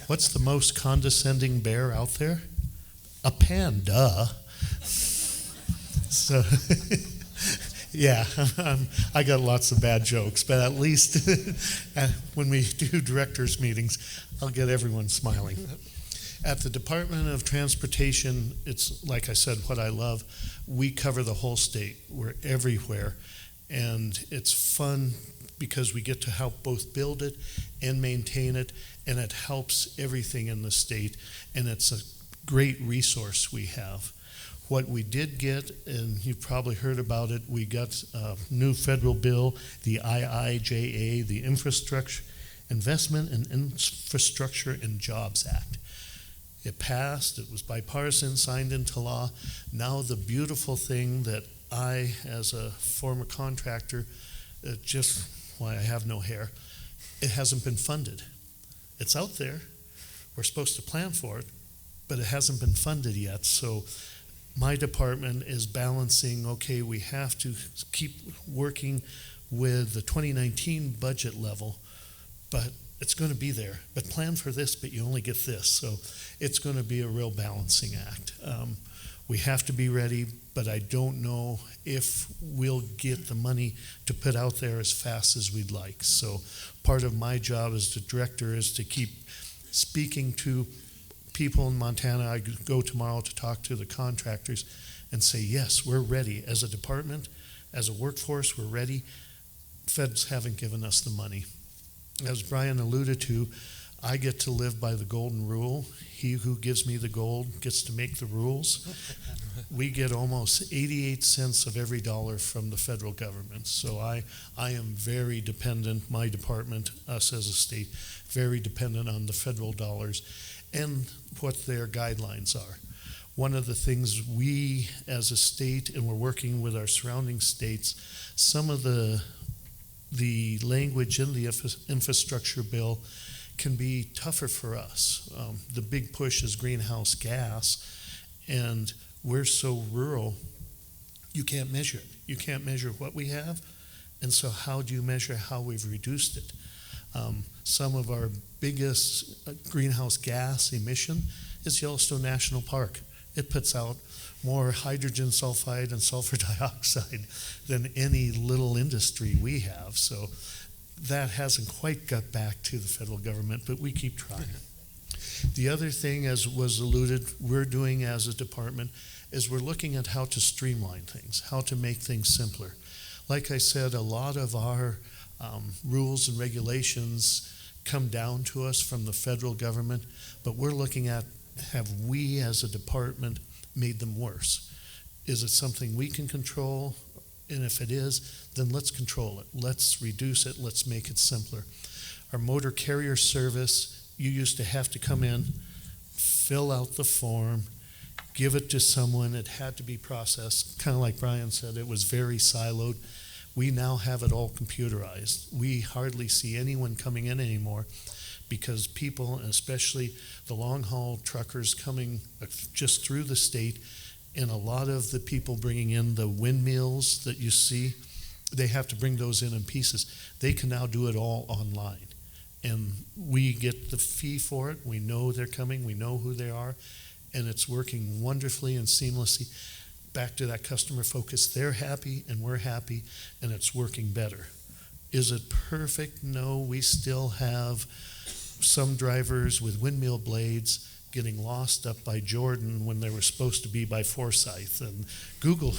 What's the most condescending bear out there? A panda. So, yeah, I got lots of bad jokes, but at least when we do directors' meetings, I'll get everyone smiling. At the Department of Transportation, it's, like I said, what I love. We cover the whole state. We're everywhere. And it's fun because we get to help both build it and maintain it, and it helps everything in the state. And it's a great resource we have. What we did get, and you've probably heard about it, we got a new federal bill, the IIJA, the Investment in Infrastructure and Jobs Act. It passed, it was bipartisan, signed into law. Now the beautiful thing that I, as a former contractor, just why I have no hair, it hasn't been funded. It's out there. We're supposed to plan for it, but it hasn't been funded yet. So my department is balancing, okay, we have to keep working with the 2019 budget level, but it's going to be there. But plan for this, but you only get this. So it's going to be a real balancing act. We have to be ready, but I don't know if we'll get the money to put out there as fast as we'd like. So part of my job as the director is to keep speaking to people in Montana. I go tomorrow to talk to the contractors and say, yes, we're ready. As a department, as a workforce, we're ready. Feds haven't given us the money. As Brian alluded to, I get to live by the golden rule. He who gives me the gold gets to make the rules. We get almost 88 cents of every dollar from the federal government. So I am very dependent, my department, us as a state, very dependent on the federal dollars and what their guidelines are. One of the things we as a state, and we're working with our surrounding states, some of the language in the infrastructure bill can be tougher for us. The big push is greenhouse gas, and we're so rural, you can't measure it. You can't measure what we have, and so how do you measure how we've reduced it? Some of our biggest greenhouse gas emission is Yellowstone National Park. It puts out more hydrogen sulfide and sulfur dioxide than any little industry we have. So that hasn't quite got back to the federal government, but we keep trying. The other thing, as was alluded, we're doing as a department is we're looking at how to streamline things, how to make things simpler. Like I said, a lot of our rules and regulations come down to us from the federal government, but we're looking at, have we as a department made them worse? Is it something we can control? And if it is, then let's control it. Let's reduce it. Let's make it simpler. Our motor carrier service, you used to have to come in, fill out the form, give it to someone. It had to be processed. Kind of like Brian said, it was very siloed. We now have it all computerized. We hardly see anyone coming in anymore because people, and especially the long-haul truckers coming just through the state, and a lot of the people bringing in the windmills that you see, they have to bring those in pieces. They can now do it all online. And we get the fee for it. We know they're coming. We know who they are. And it's working wonderfully and seamlessly. Back to that customer focus. They're happy and we're happy, and it's working better. Is it perfect? No, we still have some drivers with windmill blades getting lost up by Jordan when they were supposed to be by Forsyth. And Google,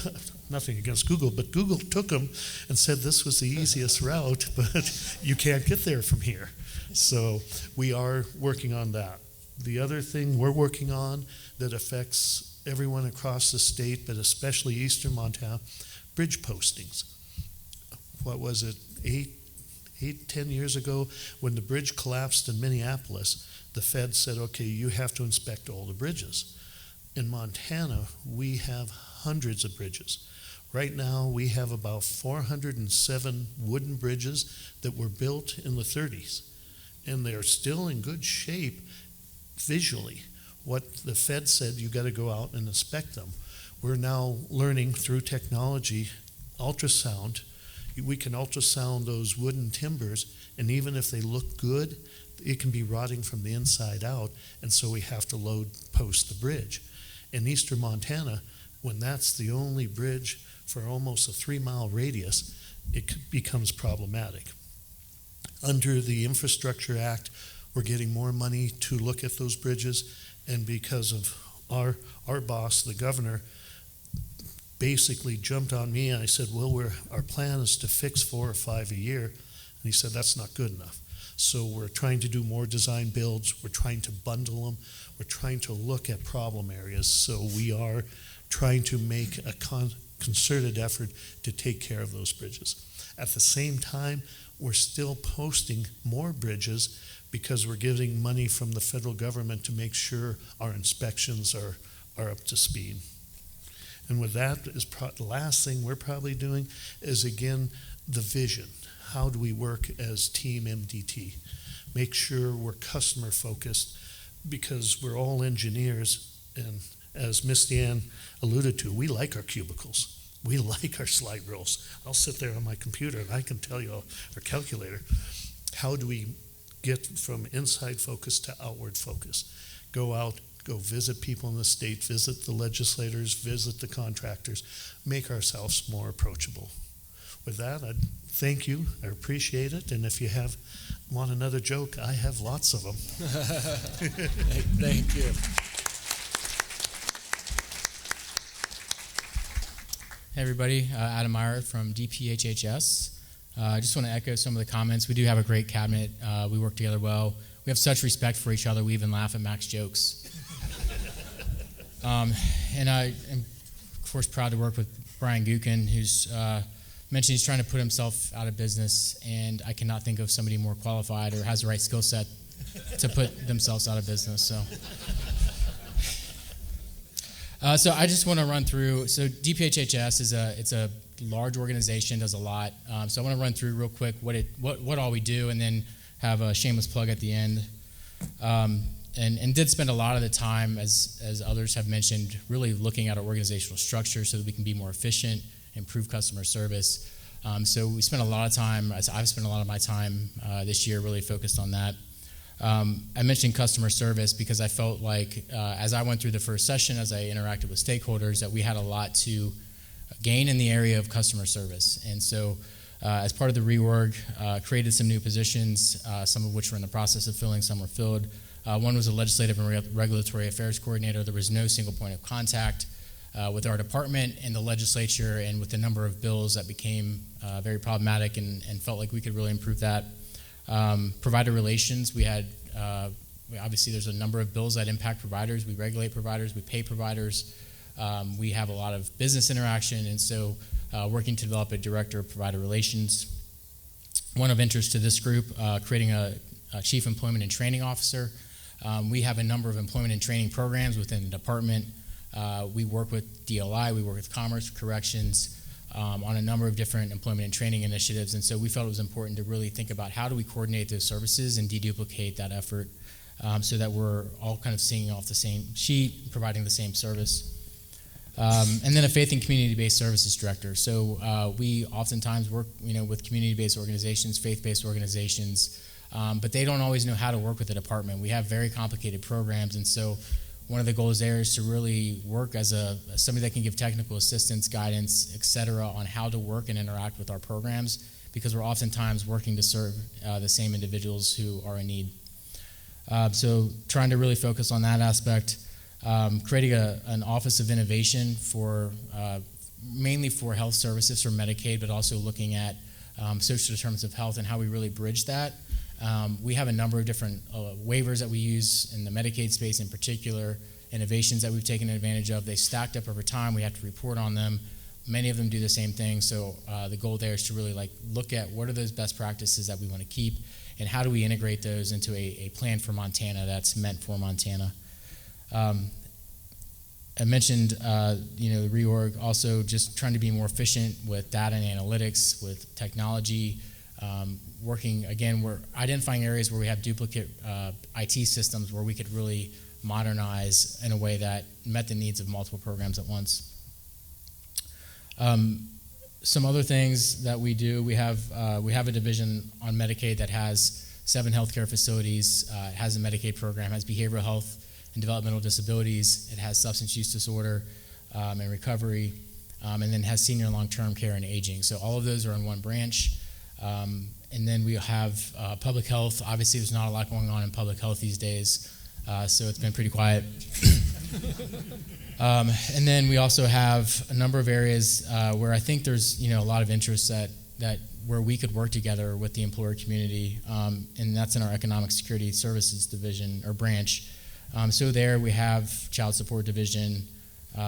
nothing against Google, but Google took them and said this was the easiest route, but you can't get there from here. So we are working on that. The other thing we're working on that affects everyone across the state, but especially eastern Montana, bridge postings. What was it, 10 years ago, when the bridge collapsed in Minneapolis, the Fed said, okay, you have to inspect all the bridges. In Montana, we have hundreds of bridges. Right now, we have about 407 wooden bridges that were built in the 30s, and they're still in good shape visually. What the Fed said, you got to go out and inspect them. We're now learning through technology, ultrasound. We can ultrasound those wooden timbers, and even if they look good, it can be rotting from the inside out, and so we have to load post the bridge. In eastern Montana, when that's the only bridge for almost a 3-mile radius, it becomes problematic. Under the Infrastructure Act, we're getting more money to look at those bridges, and because of our boss, the governor, basically jumped on me, and I said, well, our plan is to fix 4 or 5 a year. And he said, that's not good enough. So we're trying to do more design builds. We're trying to bundle them. We're trying to look at problem areas. So we are trying to make a concerted effort to take care of those bridges. At the same time, we're still posting more bridges because we're getting money from the federal government to make sure our inspections are up to speed. And with that, the last thing we're probably doing is, again, the vision. How do we work as Team MDT? Make sure we're customer focused, because we're all engineers, and as Misty Ann alluded to, we like our cubicles. We like our slide rules. I'll sit there on my computer and I can tell you, our calculator, how do we get from inside focus to outward focus? Go out, go visit people in the state, visit the legislators, visit the contractors, make ourselves more approachable. With that, I'd thank you. I appreciate it. And if you want another joke, I have lots of them. Thank you. Hey everybody, Adam Meyer from DPHHS. I just want to echo some of the comments. We do have a great cabinet. We work together well. We have such respect for each other. We even laugh at Mac's jokes. And I am, of course, proud to work with Brian Gukin, who's mentioned he's trying to put himself out of business, and I cannot think of somebody more qualified or has the right skill set to put themselves out of business. So I just want to run through. So DPHHS is a large organization, does a lot. So I want to run through real quick what all we do, and then have a shameless plug at the end. And did spend a lot of the time, as others have mentioned, really looking at our organizational structure so that we can be more efficient, improve customer service. So we spent a lot of time. I've spent a lot of my time this year really focused on that. I mentioned customer service because I felt like as I went through the first session, as I interacted with stakeholders, that we had a lot to gain in the area of customer service. And so as part of the reorg, created some new positions, some of which were in the process of filling, some were filled. One was a legislative and regulatory affairs coordinator. There was no single point of contact with our department and the legislature, and with the number of bills that became very problematic, and felt like we could really improve that. Provider relations, we had, obviously there's a number of bills that impact providers. We regulate providers, we pay providers. We have a lot of business interaction, and so working to develop a director of provider relations. One of interest to this group, creating a chief employment and training officer. We have a number of employment and training programs within the department. We work with DLI, we work with Commerce, Corrections. on a number of different employment and training initiatives. And so we felt it was important to really think about how do we coordinate those services and deduplicate that effort so that we're all kind of singing off the same sheet, providing the same service. And then a faith and community-based services director. So we oftentimes work, with community-based organizations, faith-based organizations, but they don't always know how to work with the department. We have very complicated programs, and so one of the goals there is to really work as somebody that can give technical assistance, guidance, et cetera, on how to work and interact with our programs, because we're oftentimes working to serve the same individuals who are in need. So trying to really focus on that aspect. Creating an Office of Innovation for mainly for health services for Medicaid, but also looking at social determinants of health and how we really bridge that. We have a number of different waivers that we use in the Medicaid space in particular, innovations that we've taken advantage of. They stacked up over time. We have to report on them. Many of them do the same thing. So the goal there is to really look at what are those best practices that we want to keep and how do we integrate those into a plan for Montana that's meant for Montana. I mentioned, the reorg, also just trying to be more efficient with data and analytics, with technology, working, again, we're identifying areas where we have duplicate IT systems where we could really modernize in a way that met the needs of multiple programs at once. Some other things that we do, we have a division on Medicaid that has 7 healthcare facilities. It has a Medicaid program, has behavioral health and developmental disabilities. It has substance use disorder and recovery, and then has senior and long-term care and aging. So all of those are in one branch. And then we have public health. Obviously, there's not a lot going on in public health these days, so it's been pretty quiet. And then we also have a number of areas where I think there's a lot of interest that where we could work together with the employer community, and that's in our Economic Security Services division or branch. So there we have Child Support Division.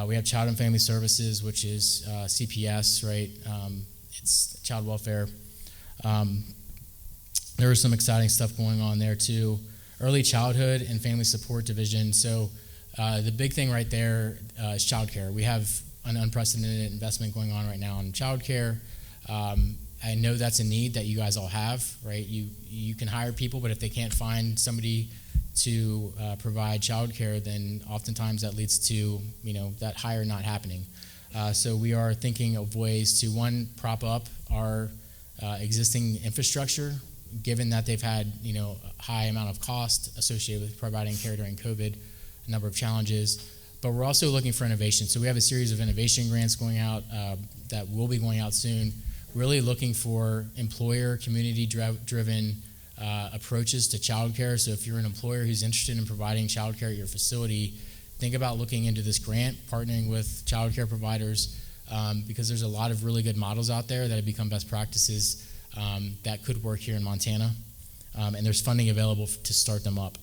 We have Child and Family Services, which is CPS, right? It's child welfare. There is some exciting stuff going on there too. Early Childhood and Family Support Division. So the big thing right there is childcare. We have an unprecedented investment going on right now in childcare. I know that's a need that you guys all have, right? You can hire people, but if they can't find somebody to provide childcare, then oftentimes that leads to that hire not happening. So we are thinking of ways to, one, prop up our existing infrastructure, given that they've had a high amount of cost associated with providing care during COVID, a number of challenges. But we're also looking for innovation. So we have a series of innovation grants going out that will be going out soon, really looking for employer community-driven approaches to childcare. So if you're an employer who's interested in providing childcare at your facility, think about looking into this grant, partnering with childcare providers, because there's a lot of really good models out there that have become best practices that could work here in Montana, and there's funding available to start them up.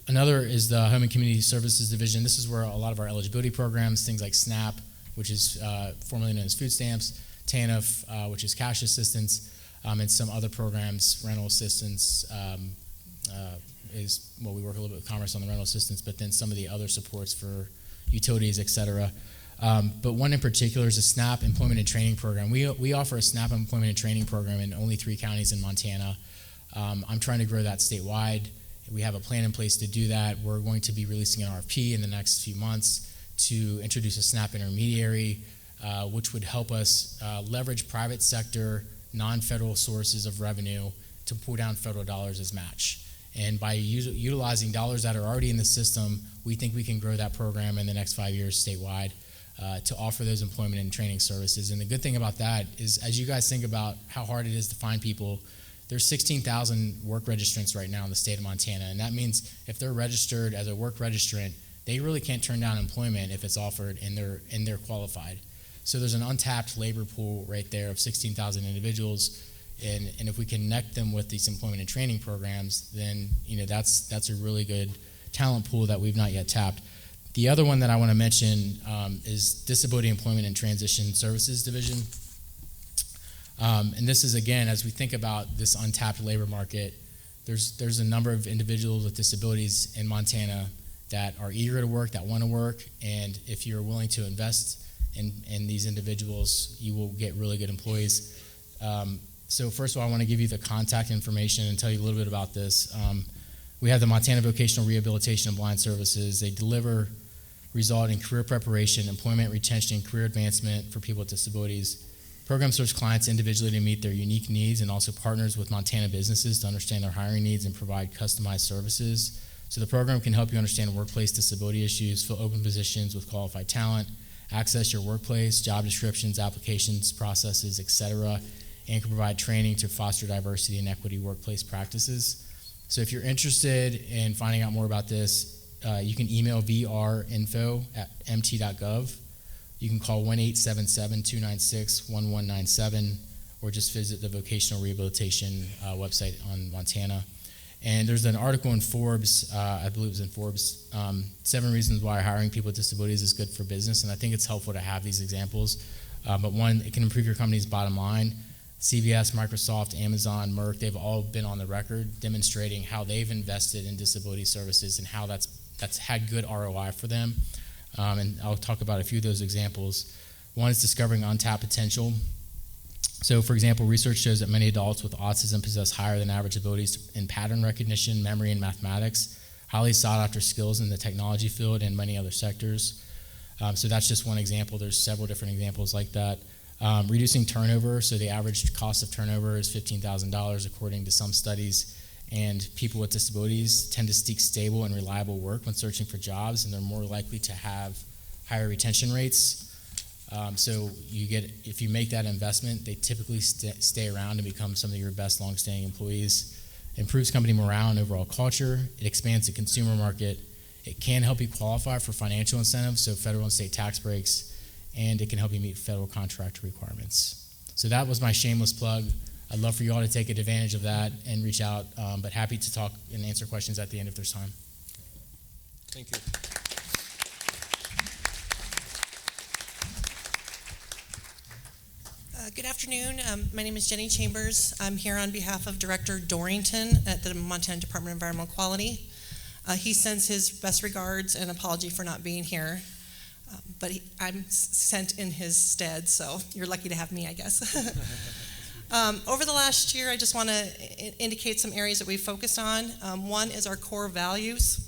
Another is the Home and Community Services Division. This is where a lot of our eligibility programs, things like SNAP, which is formerly known as food stamps, TANF, which is cash assistance, and some other programs, rental assistance is, well, we work a little bit with Commerce on the rental assistance, but then some of the other supports for utilities, et cetera. But one in particular is a SNAP Employment and Training Program. We offer a SNAP Employment and Training Program in only 3 counties in Montana. I'm trying to grow that statewide. We have a plan in place to do that. We're going to be releasing an RFP in the next few months to introduce a SNAP intermediary, which would help us leverage private sector, non-federal sources of revenue to pull down federal dollars as match. And by utilizing dollars that are already in the system, we think we can grow that program in the next 5 years statewide to offer those employment and training services. And the good thing about that is, as you guys think about how hard it is to find people, there's 16,000 work registrants right now in the state of Montana, and that means if they're registered as a work registrant, they really can't turn down employment if it's offered and they're qualified. So there's an untapped labor pool right there of 16,000 individuals, and if we connect them with these employment and training programs, then that's a really good talent pool that we've not yet tapped. The other one that I want to mention is Disability Employment and Transition Services Division. And this is, again, as we think about this untapped labor market, there's a number of individuals with disabilities in Montana that are eager to work, that want to work, and if you're willing to invest in these individuals, you will get really good employees. So first of all, I want to give you the contact information and tell you a little bit about this. We have the Montana Vocational Rehabilitation and Blind Services. They deliver result in career preparation, employment retention, and career advancement for people with disabilities. Program serves clients individually to meet their unique needs and also partners with Montana businesses to understand their hiring needs and provide customized services. So the program can help you understand workplace disability issues, fill open positions with qualified talent, access your workplace, job descriptions, applications, processes, etc., and can provide training to foster diversity and equity workplace practices. So if you're interested in finding out more about this, you can email vrinfo@mt.gov. You can call 1-877-296-1197 or just visit the Vocational Rehabilitation website on Montana. And there's an article in Forbes, I believe it was in Forbes, 7 reasons why hiring people with disabilities is good for business, and I think it's helpful to have these examples. But one, it can improve your company's bottom line. CVS, Microsoft, Amazon, Merck, they've all been on the record demonstrating how they've invested in disability services and how that's had good ROI for them. And I'll talk about a few of those examples. One is discovering untapped potential. So, for example, research shows that many adults with autism possess higher than average abilities in pattern recognition, memory, and mathematics, highly sought after skills in the technology field and many other sectors. So that's just one example. There's several different examples like that. Reducing turnover, so the average cost of turnover is $15,000 according to some studies, and people with disabilities tend to seek stable and reliable work when searching for jobs, and they're more likely to have higher retention rates. So if you make that investment, they typically stay around and become some of your best long-standing employees. Improves company morale and overall culture. It expands the consumer market. It can help you qualify for financial incentives, so federal and state tax breaks, and it can help you meet federal contract requirements. So that was my shameless plug. I'd love for you all to take advantage of that and reach out, but happy to talk and answer questions at the end if there's time. Thank you. Good afternoon. My name is Jenny Chambers. I'm here on behalf of Director Dorrington at the Montana Department of Environmental Quality. He sends his best regards and apology for not being here. But I'm sent in his stead, so you're lucky to have me, I guess. Over the last year, I just want to indicate some areas that we've focused on. One is our core values,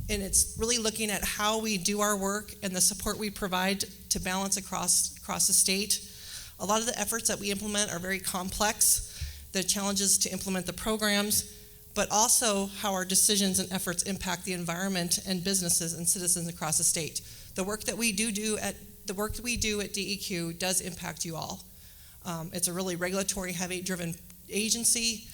and it's really looking at how we do our work and the support we provide to balance across the state. A lot of the efforts that we implement are very complex, the challenges to implement the programs, but also how our decisions and efforts impact the environment and businesses and citizens across the state. The work that we do at DEQ does impact you all. It's a really regulatory heavy-driven agency.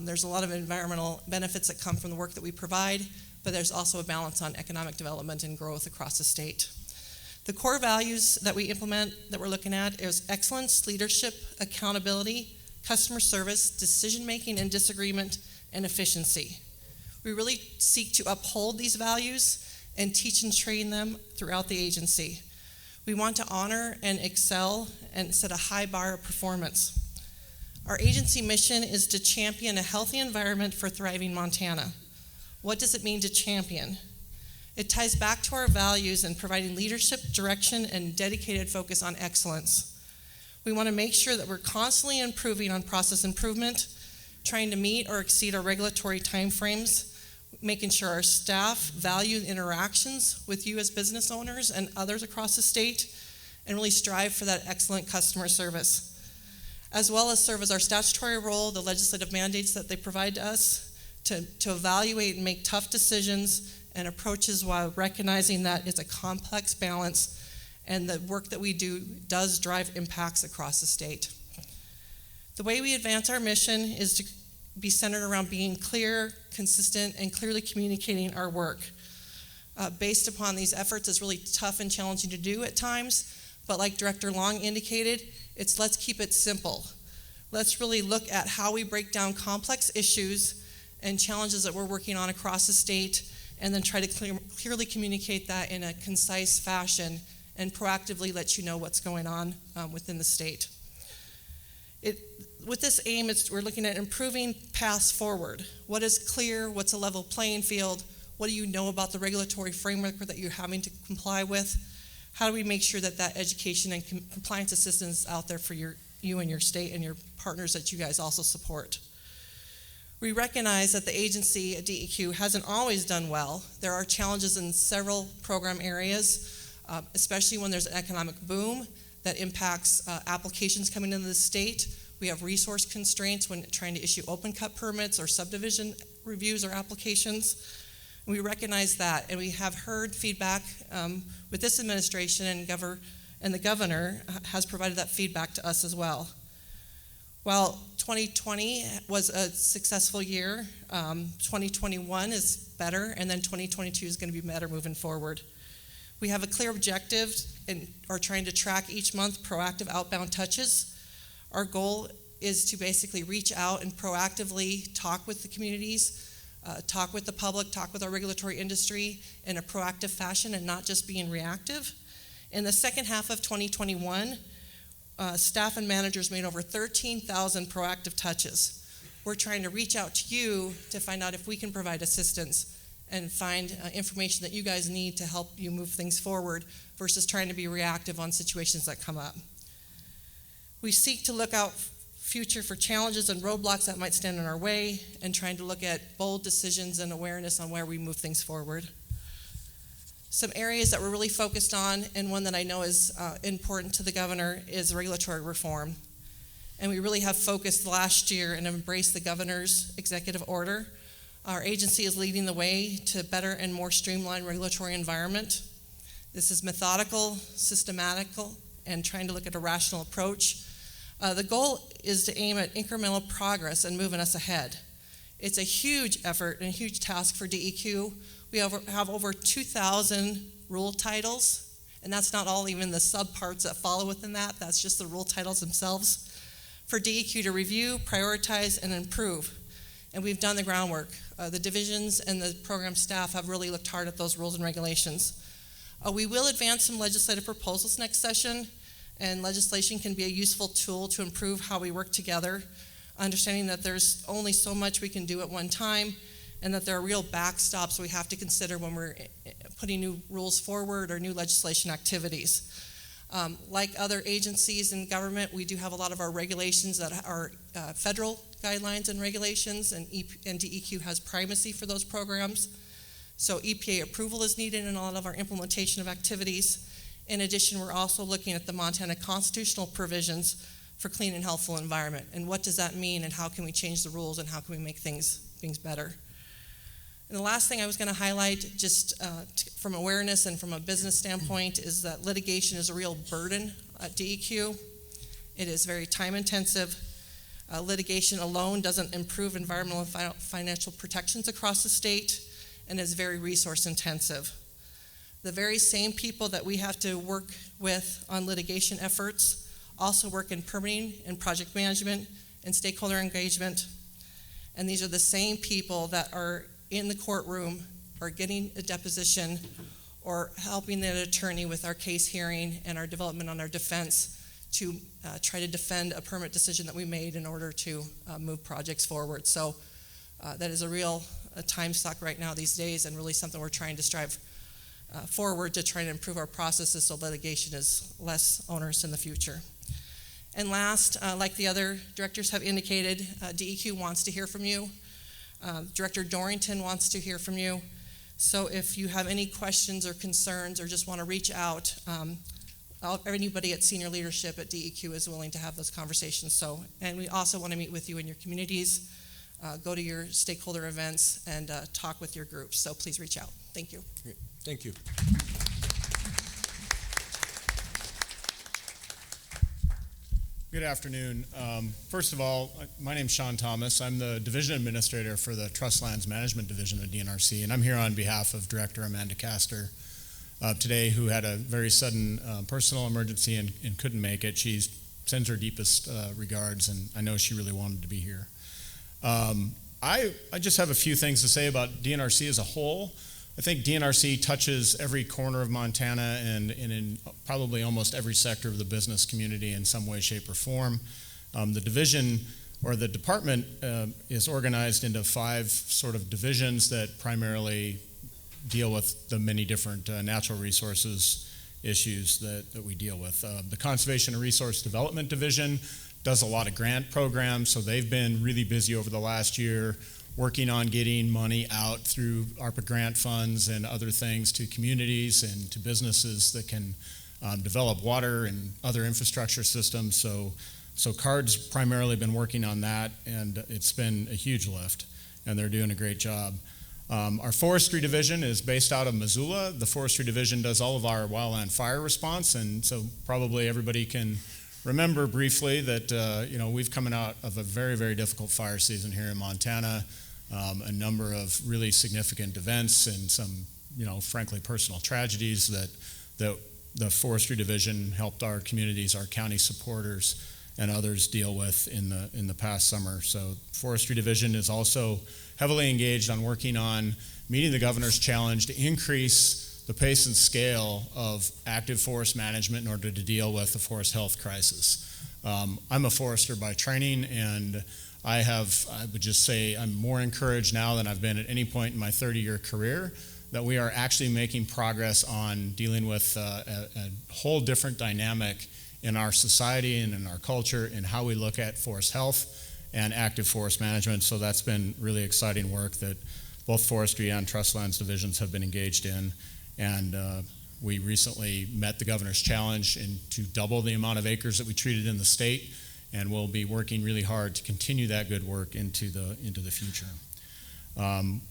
There's a lot of environmental benefits that come from the work that we provide, but there's also a balance on economic development and growth across the state. The core values that we implement that we're looking at is excellence, leadership, accountability, customer service, decision-making and disagreement, and efficiency. We really seek to uphold these values and teach and train them throughout the agency. We want to honor and excel and set a high bar of performance. Our agency mission is to champion a healthy environment for thriving Montana. What does it mean to champion? It ties back to our values and providing leadership, direction, and dedicated focus on excellence. We want to make sure that we're constantly improving on process improvement, trying to meet or exceed our regulatory timeframes, making sure our staff value interactions with you as business owners and others across the state, and really strive for that excellent customer service, as well as serve as our statutory role, the legislative mandates that they provide to us to evaluate and make tough decisions and approaches while recognizing that it's a complex balance and the work that we do does drive impacts across the state. The way we advance our mission is to be centered around being clear, consistent, and clearly communicating our work. Based upon these efforts, it's really tough and challenging to do at times, but like Director Long indicated, let's keep it simple. Let's really look at how we break down complex issues and challenges that we're working on across the state, and then try to clearly communicate that in a concise fashion and proactively let you know what's going on within the state. With this aim, we're looking at improving paths forward. What is clear? What's a level playing field? What do you know about the regulatory framework that you're having to comply with? How do we make sure that that education and compliance assistance is out there for you and your state and your partners that you guys also support? We recognize that the agency at DEQ hasn't always done well. There are challenges in several program areas, especially when there's an economic boom that impacts applications coming into the state. We have resource constraints when trying to issue open cut permits or subdivision reviews or applications. We recognize that, and we have heard feedback with this administration, and the governor has provided that feedback to us as well. While 2020 was a successful year, 2021 is better, and then 2022 is going to be better moving forward. We have a clear objective and are trying to track each month proactive outbound touches. Our goal is to basically reach out and proactively talk with the communities, talk with the public, talk with our regulatory industry in a proactive fashion and not just being reactive. In the second half of 2021, staff and managers made over 13,000 proactive touches. We're trying to reach out to you to find out if we can provide assistance and find information that you guys need to help you move things forward versus trying to be reactive on situations that come up. We seek to look out future for challenges and roadblocks that might stand in our way and trying to look at bold decisions and awareness on where we move things forward. Some areas that we're really focused on, and one that I know is important to the governor, is regulatory reform. And we really have focused last year and embraced the governor's executive order. Our agency is leading the way to better and more streamlined regulatory environment. This is methodical, systematical, and trying to look at a rational approach. The goal is to aim at incremental progress and moving us ahead. It's a huge effort and a huge task for DEQ. We have over 2,000 rule titles, and that's not all even the subparts that follow within that. That's just the rule titles themselves for DEQ to review, prioritize, and improve. And we've done the groundwork. The divisions and the program staff have really looked hard at those rules and regulations. We will advance some legislative proposals next session, and legislation can be a useful tool to improve how we work together, understanding that there's only so much we can do at one time, and that there are real backstops we have to consider when we're putting new rules forward or new legislation activities. Like other agencies in government, we do have a lot of our regulations that are federal guidelines and regulations, and DEQ has primacy for those programs. So EPA approval is needed in a lot of our implementation of activities. In addition, we're also looking at the Montana constitutional provisions for clean and healthful environment. And what does that mean, and how can we change the rules, and how can we make things better? And the last thing I was going to highlight, just from awareness and from a business standpoint, is that litigation is a real burden at DEQ. It is very time intensive. Litigation alone doesn't improve environmental and financial protections across the state, and is very resource intensive. The very same people that we have to work with on litigation efforts also work in permitting and project management and stakeholder engagement. And these are the same people that are in the courtroom or getting a deposition or helping the attorney with our case hearing and our development on our defense to try to defend a permit decision that we made in order to move projects forward. So that is a real time suck right now these days, and really something we're trying to strive forward to try to improve our processes so litigation is less onerous in the future. And last, like the other directors have indicated, DEQ wants to hear from you. Director Dorrington wants to hear from you. So if you have any questions or concerns or just want to reach out, anybody at senior leadership at DEQ is willing to have those conversations. So, and we also want to meet with you in your communities, go to your stakeholder events, and talk with your groups. So please reach out. Thank you. Great. Thank you. Good afternoon. First of all, my name's Sean Thomas. I'm the Division Administrator for the Trust Lands Management Division of DNRC, and I'm here on behalf of Director Amanda Castor today, who had a very sudden personal emergency and couldn't make it. She sends her deepest regards, and I know she really wanted to be here. I just have a few things to say about DNRC as a whole. I think DNRC touches every corner of Montana and in probably almost every sector of the business community in some way, shape, or form. The division or the department is organized into 5 sort of divisions that primarily deal with the many different natural resources issues that we deal with. The Conservation and Resource Development Division does a lot of grant programs, so they've been really busy over the last year working on getting money out through ARPA grant funds and other things to communities and to businesses that can develop water and other infrastructure systems. So CARD's primarily been working on that, and it's been a huge lift, and they're doing a great job. Our Forestry Division is based out of Missoula. The Forestry Division does all of our wildland fire response, and so probably everybody can remember briefly that we've coming out of a very, very difficult fire season here in Montana, a number of really significant events and some, frankly, personal tragedies that the Forestry Division helped our communities, our county supporters, and others deal with in the past summer. So Forestry Division is also heavily engaged on working on meeting the governor's challenge to increase the pace and scale of active forest management in order to deal with the forest health crisis. I'm a forester by training, and I would just say I'm more encouraged now than I've been at any point in my 30-year career that we are actually making progress on dealing with a whole different dynamic in our society and in our culture and how we look at forest health and active forest management. So that's been really exciting work that both forestry and trust lands divisions have been engaged in. And we recently met the governor's challenge to double the amount of acres that we treated in the state, and we'll be working really hard to continue that good work into the future.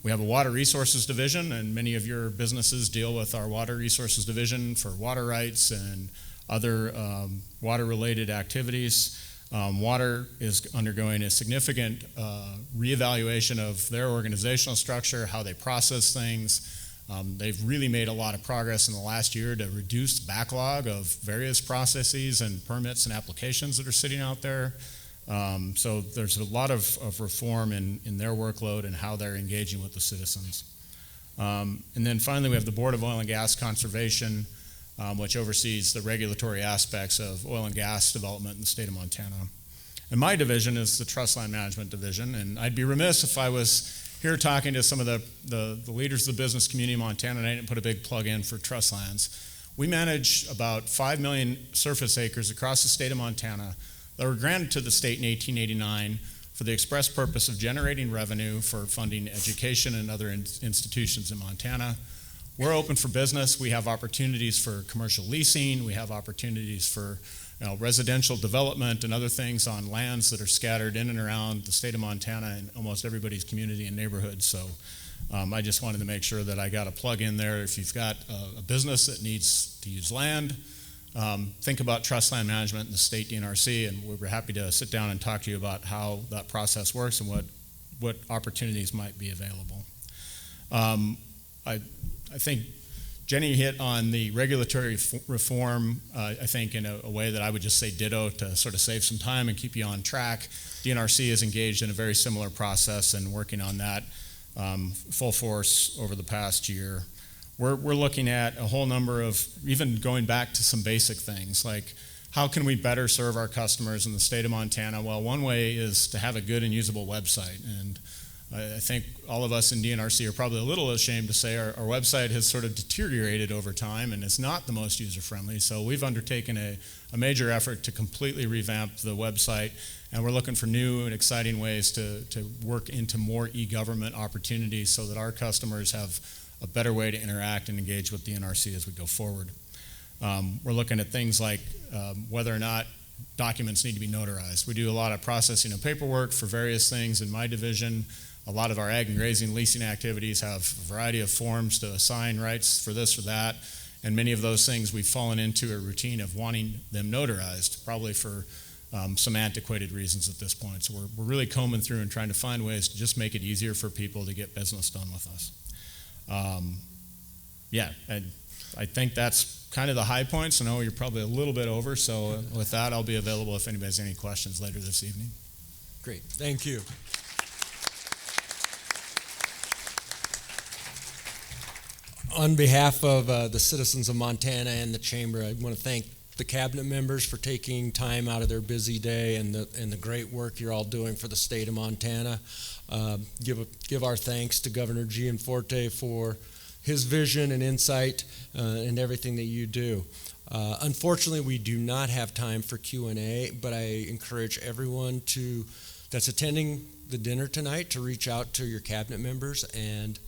We have a water resources division, and many of your businesses deal with our water resources division for water rights and other water-related activities. Water is undergoing a significant reevaluation of their organizational structure, how they process things. They've really made a lot of progress in the last year to reduce the backlog of various processes and permits and applications that are sitting out there. So there's a lot of reform in their workload and how they're engaging with the citizens. And then finally, we have the Board of Oil and Gas Conservation, which oversees the regulatory aspects of oil and gas development in the state of Montana. And my division is the Trust Land Management Division, and I'd be remiss if I was here talking to some of the leaders of the business community in Montana and I didn't put a big plug in for trust lands. We manage about 5 million surface acres across the state of Montana that were granted to the state in 1889 for the express purpose of generating revenue for funding education and other institutions in Montana. We're open for business. We have opportunities for commercial leasing. We have opportunities for residential development and other things on lands that are scattered in and around the state of Montana and almost everybody's community and neighborhood. So I just wanted to make sure that I got a plug in there. If you've got a business that needs to use land, think about trust land management in the state DNRC, and we're happy to sit down and talk to you about how that process works and what opportunities might be available. I think Jenny hit on the regulatory reform, I think in a way that I would just say ditto to sort of save some time and keep you on track. DNRC is engaged in a very similar process and working on that full force over the past year. We're looking at a whole number of, even going back to some basic things, like how can we better serve our customers in the state of Montana? Well, one way is to have a good and usable website. And I think all of us in DNRC are probably a little ashamed to say our website has sort of deteriorated over time and it's not the most user-friendly. So we've undertaken a major effort to completely revamp the website, and we're looking for new and exciting ways to work into more e-government opportunities so that our customers have a better way to interact and engage with DNRC as we go forward. We're looking at things like whether or not documents need to be notarized. We do a lot of processing of paperwork for various things in my division. A lot of our ag and grazing leasing activities have a variety of forms to assign rights for this or that, and many of those things we've fallen into a routine of wanting them notarized, probably for some antiquated reasons at this point. So we're really combing through and trying to find ways to just make it easier for people to get business done with us. I think that's kind of the high points. I know you're probably a little bit over, so with that, I'll be available if anybody has any questions later this evening. Great, thank you. On behalf of the citizens of Montana and the Chamber, I want to thank the cabinet members for taking time out of their busy day and the great work you're all doing for the state of Montana. Give our thanks to Governor Gianforte for his vision and insight in everything that you do. Unfortunately, we do not have time for Q&A, but I encourage everyone that's attending the dinner tonight to reach out to your cabinet members and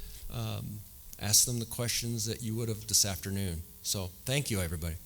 ask them the questions that you would have this afternoon. So thank you, everybody.